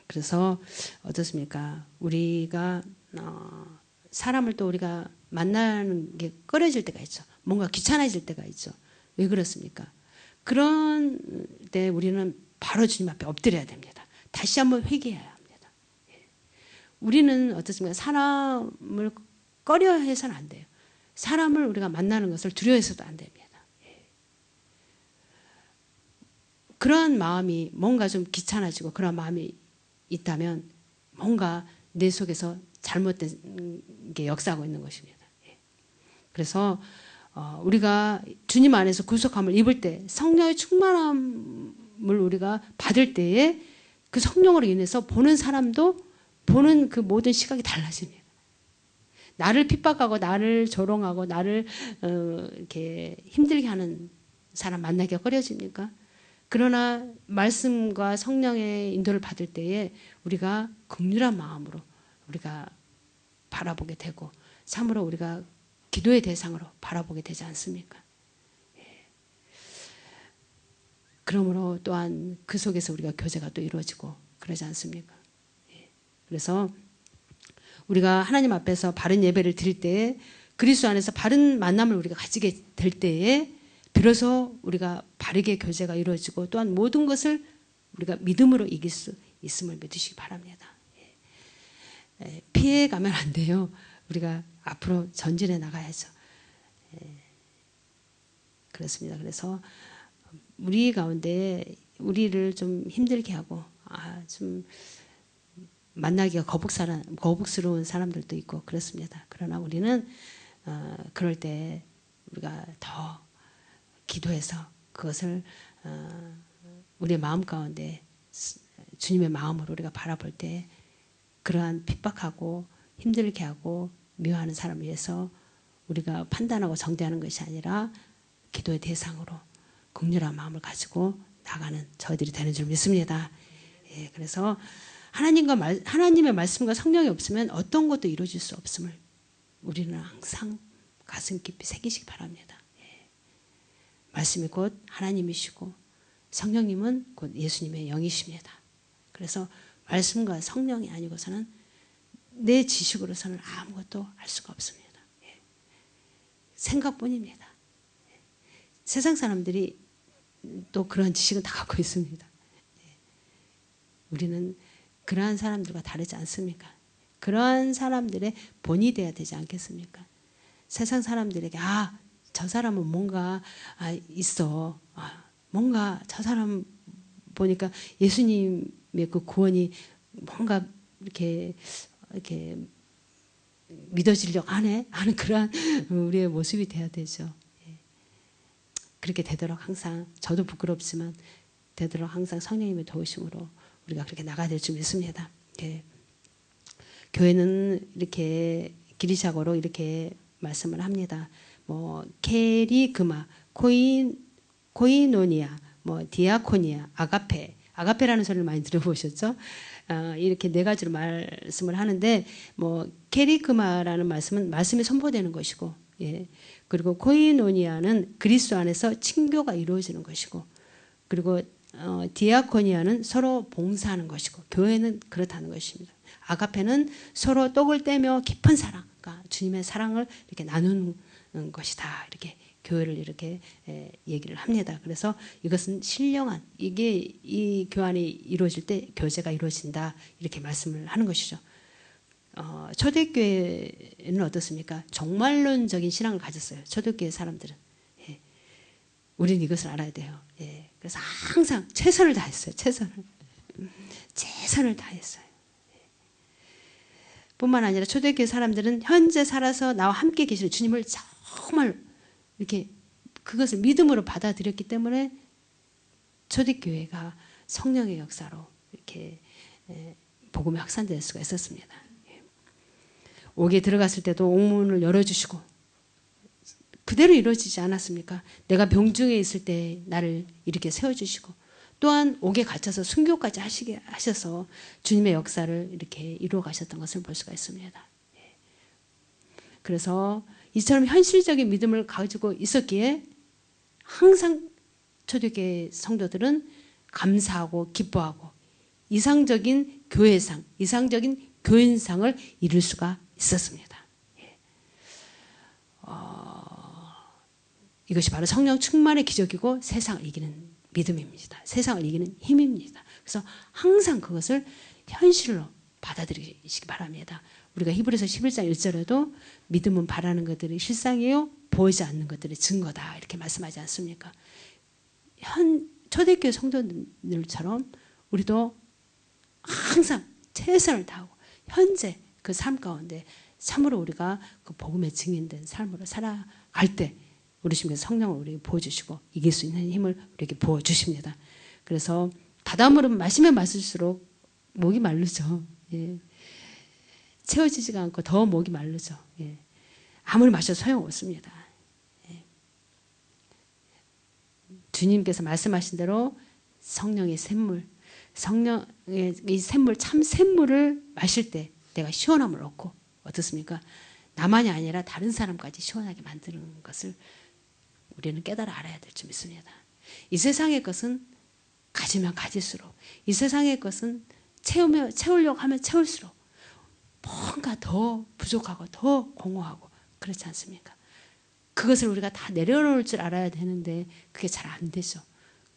그래서 어떻습니까? 우리가 사람을 또 우리가 만나는 게 꺼려질 때가 있죠. 뭔가 귀찮아질 때가 있죠. 왜 그렇습니까? 그런 때 우리는 바로 주님 앞에 엎드려야 됩니다. 다시 한번 회개해야 합니다. 우리는 어떻습니까? 사람을 꺼려해서는 안 돼요. 사람을 우리가 만나는 것을 두려워해서도 안 됩니다. 그런 마음이 뭔가 좀 귀찮아지고 그런 마음이 있다면 뭔가 내 속에서 잘못된 게 역사하고 있는 것입니다. 그래서 우리가 주님 안에서 구속함을 입을 때 성령의 충만함을 우리가 받을 때에 그 성령으로 인해서 보는 사람도 보는 그 모든 시각이 달라집니다. 나를 핍박하고 나를 조롱하고 나를 이렇게 힘들게 하는 사람 만나기가 꺼려집니까? 그러나 말씀과 성령의 인도를 받을 때에 우리가 긍휼한 마음으로 우리가 바라보게 되고 참으로 우리가 기도의 대상으로 바라보게 되지 않습니까? 그러므로 또한 그 속에서 우리가 교제가 또 이루어지고 그러지 않습니까? 그래서 우리가 하나님 앞에서 바른 예배를 드릴 때에 그리스도 안에서 바른 만남을 우리가 가지게 될 때에 비로소 우리가 바르게 교제가 이루어지고 또한 모든 것을 우리가 믿음으로 이길 수 있음을 믿으시기 바랍니다. 피해가면 안 돼요. 우리가 앞으로 전진해 나가야죠. 그렇습니다. 그래서 우리 가운데 우리를 좀 힘들게 하고 좀 만나기가 거북스러운 사람들도 있고 그렇습니다. 그러나 우리는 그럴 때 우리가 더 기도해서 그것을 우리의 마음 가운데 주님의 마음으로 우리가 바라볼 때 그러한 핍박하고 힘들게 하고 미워하는 사람을 위해서 우리가 판단하고 정죄하는 것이 아니라 기도의 대상으로 긍휼한 마음을 가지고 나가는 저희들이 되는 줄 믿습니다. 그래서 하나님의 말씀과 성령이 없으면 어떤 것도 이루어질 수 없음을 우리는 항상 가슴 깊이 새기시기 바랍니다. 말씀이 곧 하나님이시고 성령님은 곧 예수님의 영이십니다. 그래서 말씀과 성령이 아니고서는 내 지식으로서는 아무것도 할 수가 없습니다. 생각뿐입니다. 세상 사람들이 또 그런 지식은 다 갖고 있습니다. 우리는 그러한 사람들과 다르지 않습니까? 그러한 사람들의 본이 돼야 되지 않겠습니까? 세상 사람들에게 저 사람은 뭔가 있어. 뭔가 저 사람 보니까 예수님의 그 구원이 뭔가 이렇게 믿어지려고 하네 하는 그러한 우리의 모습이 돼야 되죠. 그렇게 되도록 항상 저도 부끄럽지만 되도록 항상 성령님의 도우심으로 우리가 그렇게 나가야 될 줄 믿습니다. 교회는 이렇게 기리샤고로 이렇게 말씀을 합니다. 케리그마, 코이노니아, 디아코니아, 아가페라는 소리를 많이 들어보셨죠? 이렇게 네 가지로 말씀을 하는데 케리그마라는 말씀은 말씀이 선포되는 것이고, 그리고 코이노니아는 그리스도 안에서 친교가 이루어지는 것이고, 그리고 디아코니아는 서로 봉사하는 것이고, 교회는 그렇다는 것입니다. 아가페는 서로 떡을 떼며 깊은 사랑, 그러니까 주님의 사랑을 이렇게 나누는 것이다. 이렇게 교회를 이렇게 얘기를 합니다. 그래서 이것은 신령한 이게 이 교환이 이루어질 때 교제가 이루어진다. 이렇게 말씀을 하는 것이죠. 초대교회는 어떻습니까? 종말론적인 신앙을 가졌어요. 초대교회 사람들은. 우리는 이것을 알아야 돼요. 그래서 항상 최선을 다했어요. 최선을 다했어요. 뿐만 아니라 초대교회 사람들은 현재 살아서 나와 함께 계시는 주님을 정말 이렇게 그것을 믿음으로 받아들였기 때문에 초대교회가 성령의 역사로 이렇게 복음이 확산될 수가 있었습니다. 옥에 들어갔을 때도 옥문을 열어주시고 그대로 이루어지지 않았습니까? 내가 병중에 있을 때 나를 이렇게 세워주시고 또한 옥에 갇혀서 순교까지 하셔서 주님의 역사를 이렇게 이루어 가셨던 것을 볼 수가 있습니다. 그래서 이처럼 현실적인 믿음을 가지고 있었기에 항상 초대교회 성도들은 감사하고 기뻐하고 이상적인 교회상, 이상적인 교인상을 이룰 수가 있었습니다. 이것이 바로 성령 충만의 기적이고 세상을 이기는 믿음입니다. 세상을 이기는 힘입니다. 그래서 항상 그것을 현실로 받아들이시기 바랍니다. 우리가 히브리서 11장 1절에도 믿음은 바라는 것들이 실상이요 보이지 않는 것들이 증거다 이렇게 말씀하지 않습니까? 초대교회 성도들처럼 우리도 항상 최선을 다하고 현재 그 삶 가운데 참으로 우리가 그 복음의 증인된 삶으로 살아갈 때 우리 주님께서 성령을 우리에게 부어주시고 이길 수 있는 힘을 우리에게 부어주십니다. 그래서 바닷물은 마시면 마실수록 목이 마르죠. 예. 채워지지가 않고 더 목이 마르죠. 예. 아무리 마셔도 소용없습니다. 예. 주님께서 말씀하신 대로 성령의 샘물, 성령의 이 샘물, 참 샘물을 마실 때 내가 시원함을 얻고 어떻습니까? 나만이 아니라 다른 사람까지 시원하게 만드는 것을 우리는 깨달아 알아야 될 줄 믿습니다. 이 세상의 것은 가지면 가질수록, 이 세상의 것은 채우려고 하면 채울수록 뭔가 더 부족하고 더 공허하고 그렇지 않습니까? 그것을 우리가 다 내려놓을 줄 알아야 되는데 그게 잘 안 되죠.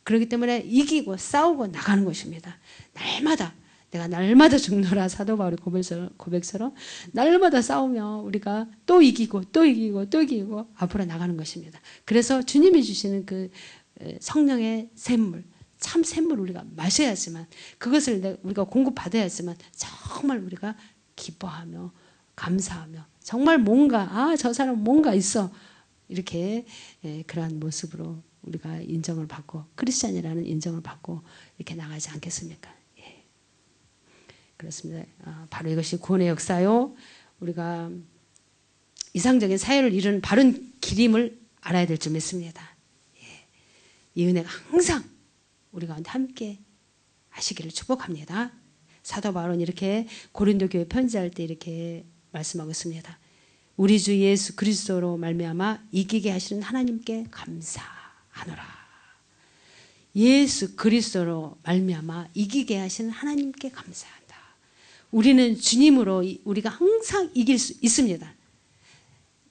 그렇기 때문에 이기고 싸우고 나가는 것입니다. 내가 날마다 죽노라 사도 바울의 고백처럼 날마다 싸우며 우리가 또 이기고 또 이기고 또 이기고 앞으로 나가는 것입니다. 그래서 주님이 주시는 그 성령의 샘물, 참 샘물을 우리가 마셔야지만, 그것을 우리가 공급받아야지만 정말 우리가 기뻐하며 감사하며 정말 뭔가 저 사람 뭔가 있어 이렇게 그러한 모습으로 우리가 인정을 받고 크리스찬이라는 인정을 받고 이렇게 나가지 않겠습니까? 예. 그렇습니다. 바로 이것이 구원의 역사요. 우리가 이상적인 사회를 이루는 바른 길임을 알아야 될 줄 믿습니다. 예. 이 은혜가 항상 우리 가운데 함께 하시기를 축복합니다. 사도 바울은 이렇게 고린도 교회 편지할 때 이렇게 말씀하고 있습니다. 우리 주 예수 그리스도로 말미암아 이기게 하시는 하나님께 감사하노라. 예수 그리스도로 말미암아 이기게 하시는 하나님께 감사한다. 우리는 주님으로 우리가 항상 이길 수 있습니다.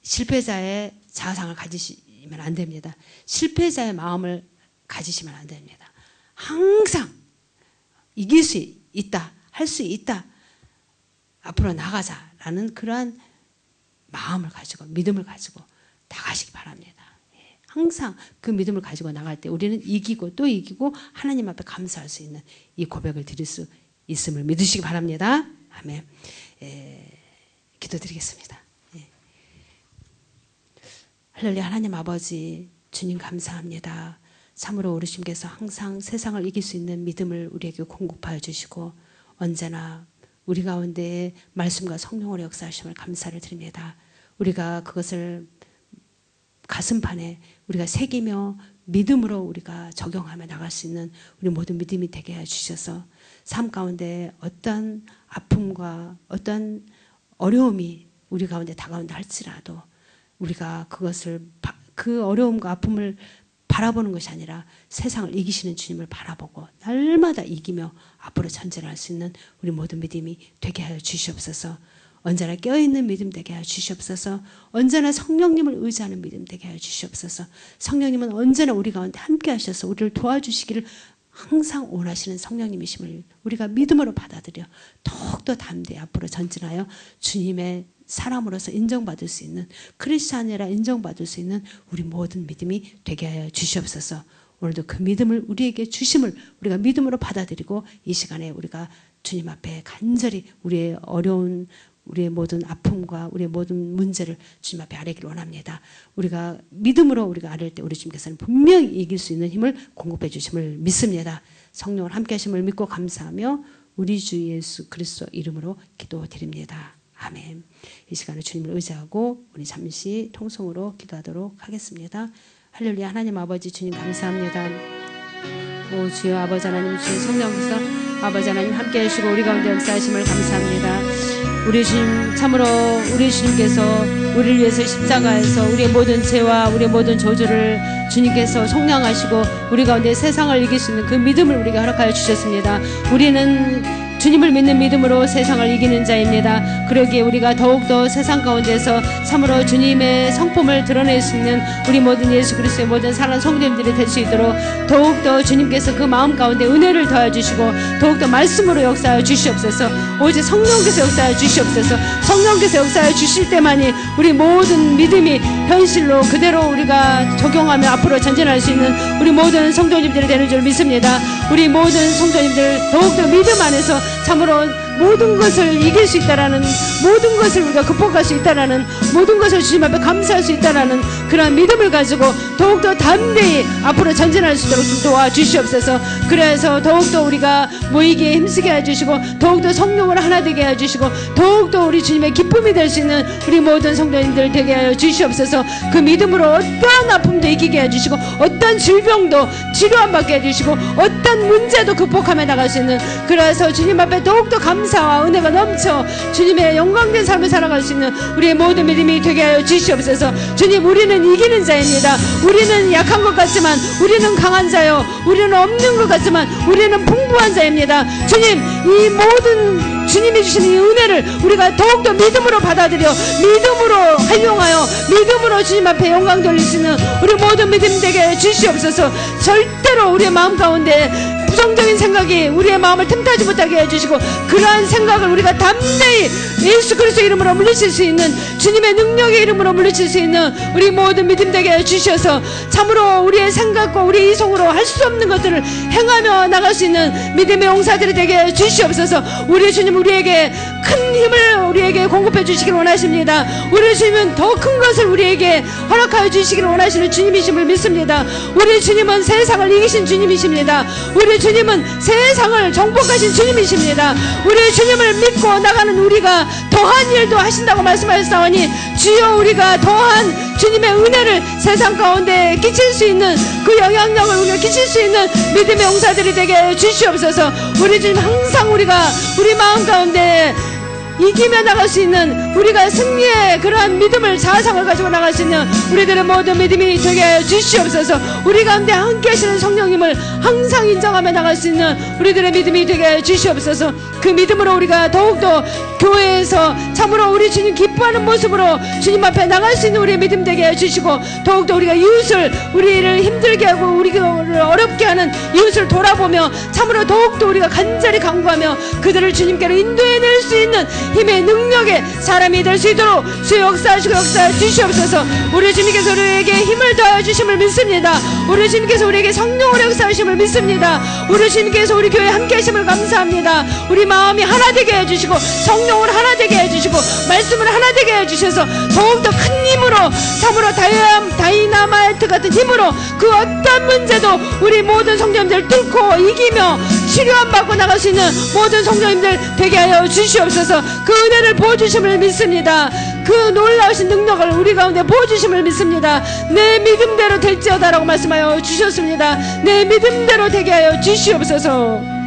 실패자의 자아상을 가지시면 안 됩니다. 실패자의 마음을 가지시면 안 됩니다. 항상 이길 수 있다, 할 수 있다, 앞으로 나가자라는 그러한 마음을 가지고 믿음을 가지고 나가시기 바랍니다. 항상 그 믿음을 가지고 나갈 때 우리는 이기고 또 이기고 하나님 앞에 감사할 수 있는 이 고백을 드릴 수 있음을 믿으시기 바랍니다. 아멘. 기도드리겠습니다. 할렐루야. 하나님 아버지 주님 감사합니다. 참으로 우리 주님께서 항상 세상을 이길 수 있는 믿음을 우리에게 공급하여 주시고 언제나 우리 가운데 말씀과 성령으로 역사하심을 감사를 드립니다. 우리가 그것을 가슴판에 우리가 새기며 믿음으로 우리가 적용하며 나갈 수 있는 우리 모든 믿음이 되게 해주셔서 삶 가운데 어떤 아픔과 어떤 어려움이 우리 가운데 다가온다 할지라도 우리가 그것을 그 어려움과 아픔을 바라보는 것이 아니라 세상을 이기시는 주님을 바라보고 날마다 이기며 앞으로 전진할 수 있는 우리 모든 믿음이 되게 하여 주시옵소서. 언제나 깨어있는 믿음 되게 하여 주시옵소서. 언제나 성령님을 의지하는 믿음 되게 하여 주시옵소서. 성령님은 언제나 우리 가운데 함께 하셔서 우리를 도와주시기를 항상 원하시는 성령님이심을 우리가 믿음으로 받아들여 더욱더 담대히 앞으로 전진하여 주님의 사람으로서 인정받을 수 있는, 크리스찬이라 인정받을 수 있는 우리 모든 믿음이 되게 하여 주시옵소서. 오늘도 그 믿음을 우리에게 주심을 우리가 믿음으로 받아들이고 이 시간에 우리가 주님 앞에 간절히 우리의 어려운 우리의 모든 아픔과 우리의 모든 문제를 주님 앞에 아뢰기를 원합니다. 우리가 믿음으로 우리가 아뢰 때 우리 주님께서는 분명히 이길 수 있는 힘을 공급해 주심을 믿습니다. 성령을 함께 하심을 믿고 감사하며 우리 주 예수 그리스도 이름으로 기도드립니다. 아멘. 이 시간에 주님을 의지하고 우리 잠시 통성으로 기도하도록 하겠습니다. 할렐루야. 하나님 아버지 주님 감사합니다. 오 주여 아버지 하나님 주의 성령께서 아버지 하나님 함께 하시고 우리 가운데 역사하심을 감사합니다. 우리 주님 참으로 우리 주님께서 우리를 위해서 십자가에서 우리의 모든 죄와 우리의 모든 저주를 주님께서 속량하시고 우리 가운데 세상을 이길 수 있는 그 믿음을 우리에게 허락하여 주셨습니다. 우리는 주님을 믿는 믿음으로 세상을 이기는 자입니다. 그러기에 우리가 더욱더 세상 가운데서 참으로 주님의 성품을 드러낼 수 있는 우리 모든 예수 그리스도의 모든 사랑하는 성도님들이 될 수 있도록 더욱더 주님께서 그 마음 가운데 은혜를 더하여 주시고 더욱더 말씀으로 역사하여 주시옵소서. 오직 성령께서 역사하여 주시옵소서. 성령께서 역사하여 주실 때만이 우리 모든 믿음이 현실로 그대로 우리가 적용하며 앞으로 전진할 수 있는 우리 모든 성도님들이 되는 줄 믿습니다. 우리 모든 성도님들 더욱더 믿음 안에서 참으로 모든 것을 이길 수 있다라는, 모든 것을 우리가 극복할 수 있다라는, 모든 것을 주님 앞에 감사할 수 있다라는 그런 믿음을 가지고 더욱더 담대히 앞으로 전진할 수 있도록 도와주시옵소서. 그래서 더욱더 우리가 모이기에 힘쓰게 해주시고 더욱더 성령을 하나 되게 해주시고 더욱더 우리 주님의 기쁨이 될 수 있는 우리 모든 성도님들 되게 하여 주시옵소서. 그 믿음으로 어떠한 아픔도 이기게 해주시고 어떤 질병도 치료 안 받게 해주시고 어떤 문제도 극복하며 나갈 수 있는, 그래서 주님 앞에 더욱더 감사와 은혜가 넘쳐 주님의 영광된 삶을 살아갈 수 있는 우리의 모든 믿음이 되게 하여 주시옵소서. 주님, 우리는 이기는 자입니다. 우리는 약한 것 같지만 우리는 강한 자요, 우리는 없는 것 같지만 우리는 풍부한 자입니다. 주님, 이 모든 주님이 주시는 이 은혜를 우리가 더욱더 믿음으로 받아들여 믿음으로 활용하여 믿음으로 주님 앞에 영광 돌릴 수 있는 우리 모든 믿음 되게 주시옵소서. 절대로 우리의 마음 가운데 부정적인 생각이 우리의 마음을 틈타지 못하게 해주시고 그러한 생각을 우리가 담대히 예수 그리스도 이름으로 물리칠 수 있는, 주님의 능력의 이름으로 물리칠 수 있는 우리 모든 믿음 되게 해주셔서 참으로 우리의 생각과 우리 이성으로 할 수 없는 것들을 행하며 나갈 수 있는 믿음의 용사들이 되게 해주시옵소서. 우리 주님, 우리에게 큰 힘을 우리에게 공급해 주시길 원하십니다. 우리 주님은 더 큰 것을 우리에게 허락하여 주시길 원하시는 주님이심을 믿습니다. 우리 주님은 세상을 이기신 주님이십니다. 우리 주님은 세상을 정복하신 주님이십니다. 우리 주님을 믿고 나가는 우리가 더한 일도 하신다고 말씀하셨사오니 주여, 우리가 더한 주님의 은혜를 세상 가운데 끼칠 수 있는 그 영향력을 우리가 끼칠 수 있는 믿음의 용사들이 되게 주시옵소서. 우리 주님, 항상 우리가 우리 마음 가운데 이기며 나갈 수 있는, 우리가 승리의 그러한 믿음을, 자아상을 가지고 나갈 수 있는 우리들의 모든 믿음이 되게 하여 주시옵소서. 우리 가운데 함께 하시는 성령님을 항상 인정하며 나갈 수 있는 우리들의 믿음이 되게 하여 주시옵소서. 그 믿음으로 우리가 더욱더 교회에서 참으로 우리 주님 기뻐하는 모습으로 주님 앞에 나갈 수 있는 우리의 믿음 되게 해주시고 더욱더 우리가 이웃을, 우리를 힘들게 하고 우리를 어렵게 하는 이웃을 돌아보며 참으로 더욱더 우리가 간절히 간구하며 그들을 주님께로 인도해낼 수 있는 힘의 능력의 사람이 될 수 있도록 주 역사하시고 역사해 주시옵소서. 우리 주님께서 우리에게 힘을 더하여 주심을 믿습니다. 우리 주님께서 우리에게 성령으로 역사하심을 믿습니다. 우리 주님께서 우리 교회에 함께 하심을 감사합니다. 우리 마음이 하나 되게 해주시고 성령을 하나 되게 해주시고 말씀을 하나 되게 해주셔서 더욱더 큰 힘으로, 참으로 다이나마이트 같은 힘으로 그 어떤 문제도 우리 모든 성도님들 뚫고 이기며 치료함 받고 나갈 수 있는 모든 성도님들 되게 하여 주시옵소서. 그 은혜를 부어주심을 믿습니다. 그 놀라우신 능력을 우리 가운데 부어주심을 믿습니다. 내 믿음대로 될지어다라고 말씀하여 주셨습니다. 내 믿음대로 되게 하여 주시옵소서.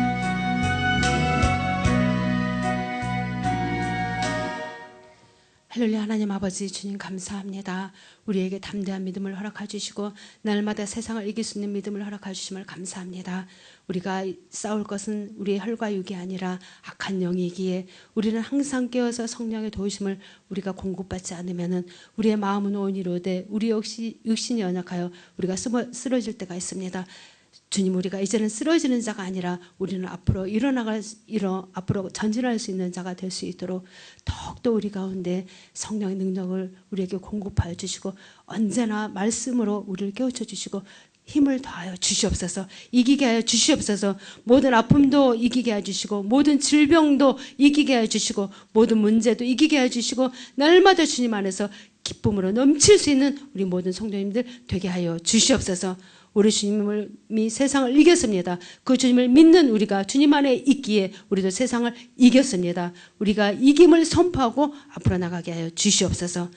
할렐루야. 하나님 아버지, 주님 감사합니다. 우리에게 담대한 믿음을 허락해 주시고 날마다 세상을 이길 수 있는 믿음을 허락해 주심을 감사합니다. 우리가 싸울 것은 우리의 혈과 육이 아니라 악한 영이기에 우리는 항상 깨어서 성령의 도우심을 우리가 공급받지 않으면 우리의 마음은 온이로되 우리 역시 육신이 연약하여 우리가 쓰러질 때가 있습니다. 주님, 우리가 이제는 쓰러지는 자가 아니라 우리는 앞으로 앞으로 전진할 수 있는 자가 될 수 있도록 더욱더 우리 가운데 성령의 능력을 우리에게 공급하여 주시고 언제나 말씀으로 우리를 깨우쳐 주시고 힘을 더하여 주시옵소서. 이기게 하여 주시옵소서. 모든 아픔도 이기게 하여 주시고 모든 질병도 이기게 하여 주시고 모든 문제도 이기게 하여 주시고 날마다 주님 안에서 기쁨으로 넘칠 수 있는 우리 모든 성도님들 되게 하여 주시옵소서. 우리 주님이 세상을 이겼습니다. 그 주님을 믿는 우리가 주님 안에 있기에 우리도 세상을 이겼습니다. 우리가 이김을 선포하고 앞으로 나가게 하여 주시옵소서.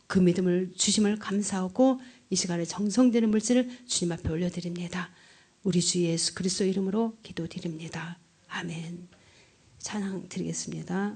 그 믿음을 주심을 감사하고 이 시간에 정성되는 물질을 주님 앞에 올려드립니다. 우리 주 예수 그리스도 이름으로 기도드립니다. 아멘. 찬양 드리겠습니다.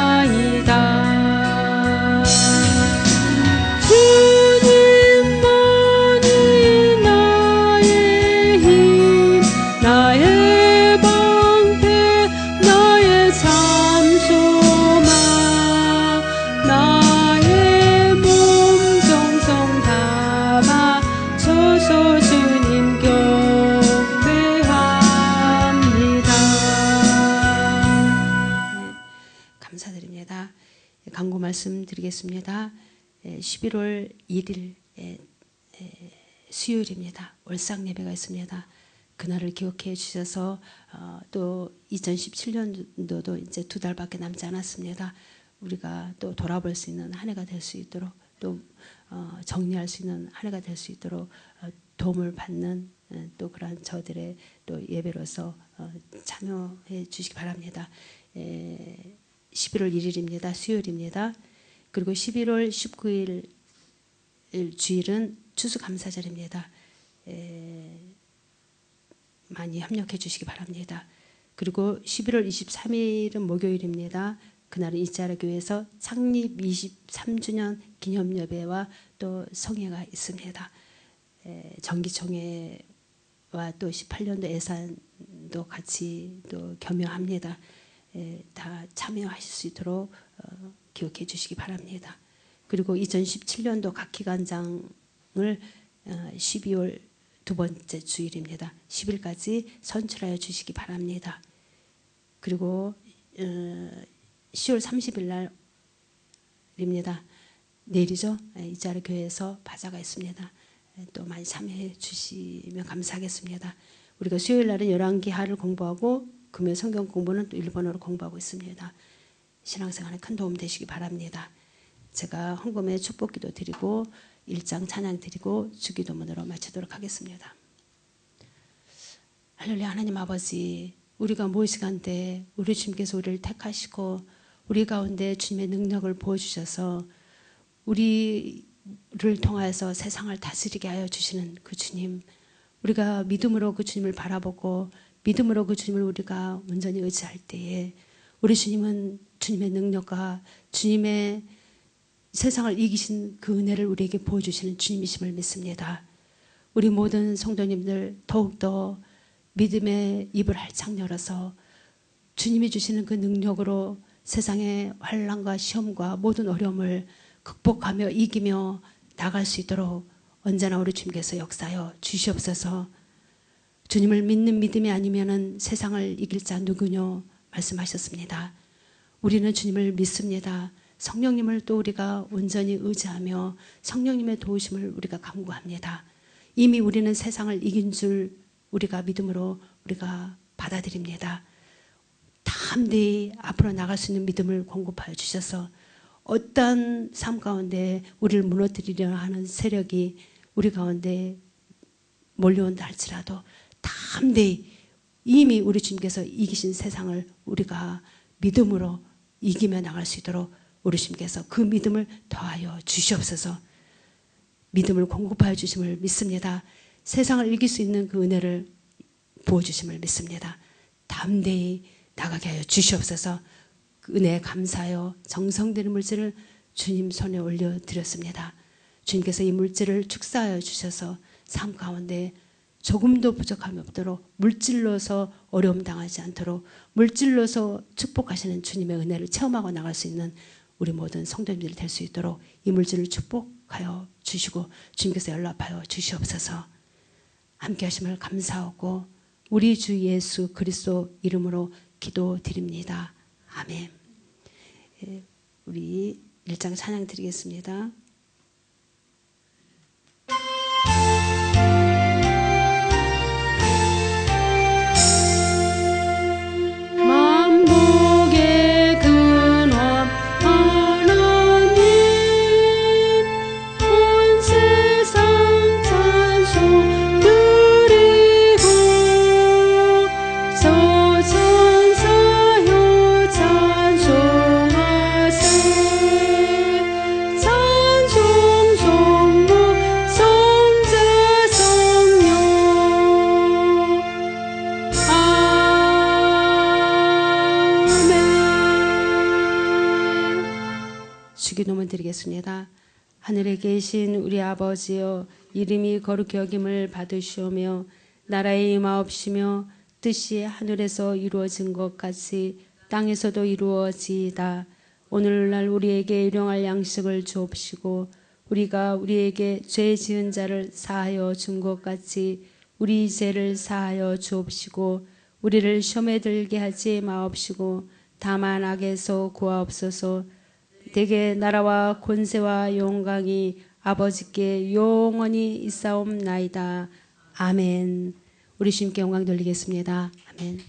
기억하나이다. 주님만이 나의 힘, 나의 방패, 나의 참소망, 나의 몸 정성 담아줘서 주님 경배합니다. 네, 감사드립니다. 강구 말씀 드리겠습니다. 11월 1일 수요일입니다. 월상 예배가 있습니다. 그날을 기억해 주셔서 또 2017년도도 이제 2달밖에 남지 않았습니다. 우리가 또 돌아볼 수 있는 한 해가 될 수 있도록, 또 정리할 수 있는 한 해가 될 수 있도록 도움을 받는 또 그러한 저들의 또 예배로서 참여해 주시기 바랍니다. 11월 1일입니다. 수요일입니다. 그리고 11월 19일 주일은 추수감사절입니다. 많이 협력해 주시기 바랍니다. 그리고 11월 23일은 목요일입니다. 그날은 이자라교회에서 창립 23주년 기념예배와 또 성회가 있습니다. 정기총회와 또 18년도 예산도 같이 또 겸용합니다. 다 참여하실 수 있도록 기억해 주시기 바랍니다. 그리고 2017년도 각기관장을 12월 두 번째 주일입니다. 10일까지 선출하여 주시기 바랍니다. 그리고 10월 30일 날입니다. 내일이죠. 이자르 교회에서 바자가 있습니다. 또 많이 참여해 주시면 감사하겠습니다. 우리가 수요일 날은 열왕기하를 공부하고 금요 성경 공부는 또 일본어로 공부하고 있습니다. 신앙생활에 큰 도움 되시기 바랍니다. 제가 헌금에 축복기도 드리고 일장 찬양 드리고 주기도문으로 마치도록 하겠습니다. 할렐루야. 하나님 아버지, 우리가 무엇이간데 우리 주님께서 우리를 택하시고 우리 가운데 주님의 능력을 보여주셔서 우리를 통하여서 세상을 다스리게 하여 주시는 그 주님, 우리가 믿음으로 그 주님을 바라보고 믿음으로 그 주님을 우리가 온전히 의지할 때에 우리 주님은 주님의 능력과 주님의 세상을 이기신 그 은혜를 우리에게 보여주시는 주님이심을 믿습니다. 우리 모든 성도님들 더욱더 믿음의 입을 활짝 열어서 주님이 주시는 그 능력으로 세상의 환난과 시험과 모든 어려움을 극복하며 이기며 나갈 수 있도록 언제나 우리 주님께서 역사하여 주시옵소서. 주님을 믿는 믿음이 아니면은 세상을 이길 자 누구뇨 말씀하셨습니다. 우리는 주님을 믿습니다. 성령님을 또 우리가 온전히 의지하며 성령님의 도우심을 우리가 간구합니다. 이미 우리는 세상을 이긴 줄 우리가 믿음으로 우리가 받아들입니다. 담대히 앞으로 나갈 수 있는 믿음을 공급하여 주셔서 어떤 삶 가운데 우리를 무너뜨리려 하는 세력이 우리 가운데 몰려온다 할지라도 담대히 이미 우리 주님께서 이기신 세상을 우리가 믿음으로 이기며 나갈 수 있도록 우리 주님께서 그 믿음을 더하여 주시옵소서. 믿음을 공급하여 주심을 믿습니다. 세상을 이길 수 있는 그 은혜를 부어주심을 믿습니다. 담대히 나가게 하여 주시옵소서. 그 은혜에 감사하여 정성되는 물질을 주님 손에 올려드렸습니다. 주님께서 이 물질을 축사하여 주셔서 삶 가운데 조금도 부족함이 없도록 물질로서 어려움 당하지 않도록 물질로서 축복하시는 주님의 은혜를 체험하고 나갈 수 있는 우리 모든 성도님들이 될 수 있도록 이 물질을 축복하여 주시고 주님께서 연락하여 주시옵소서. 함께 하심을 감사하고 우리 주 예수 그리스도 이름으로 기도드립니다. 아멘. 우리 일장 찬양 드리겠습니다. 만복의 근원 하나님 온 세상 찬송 드리고 저천사여 찬송하세 찬송 주기도문 드리겠습니다. 하늘에 계신 우리 아버지여, 이름이 거룩히 여김을 받으시오며 나라의 임하옵시며 뜻이 하늘에서 이루어진 것 같이 땅에서도 이루어지이다. 오늘날 우리에게 일용할 양식을 주옵시고 우리가 우리에게 죄 지은 자를 사하여 준 것 같이 우리 죄를 사하여 주옵시고 우리를 시험에 들게 하지 마옵시고 다만 악에서 구하옵소서. 대개 나라와 권세와 영광이 아버지께 영원히 있사옵나이다. 아멘. 우리 주님께 영광 돌리겠습니다. 아멘.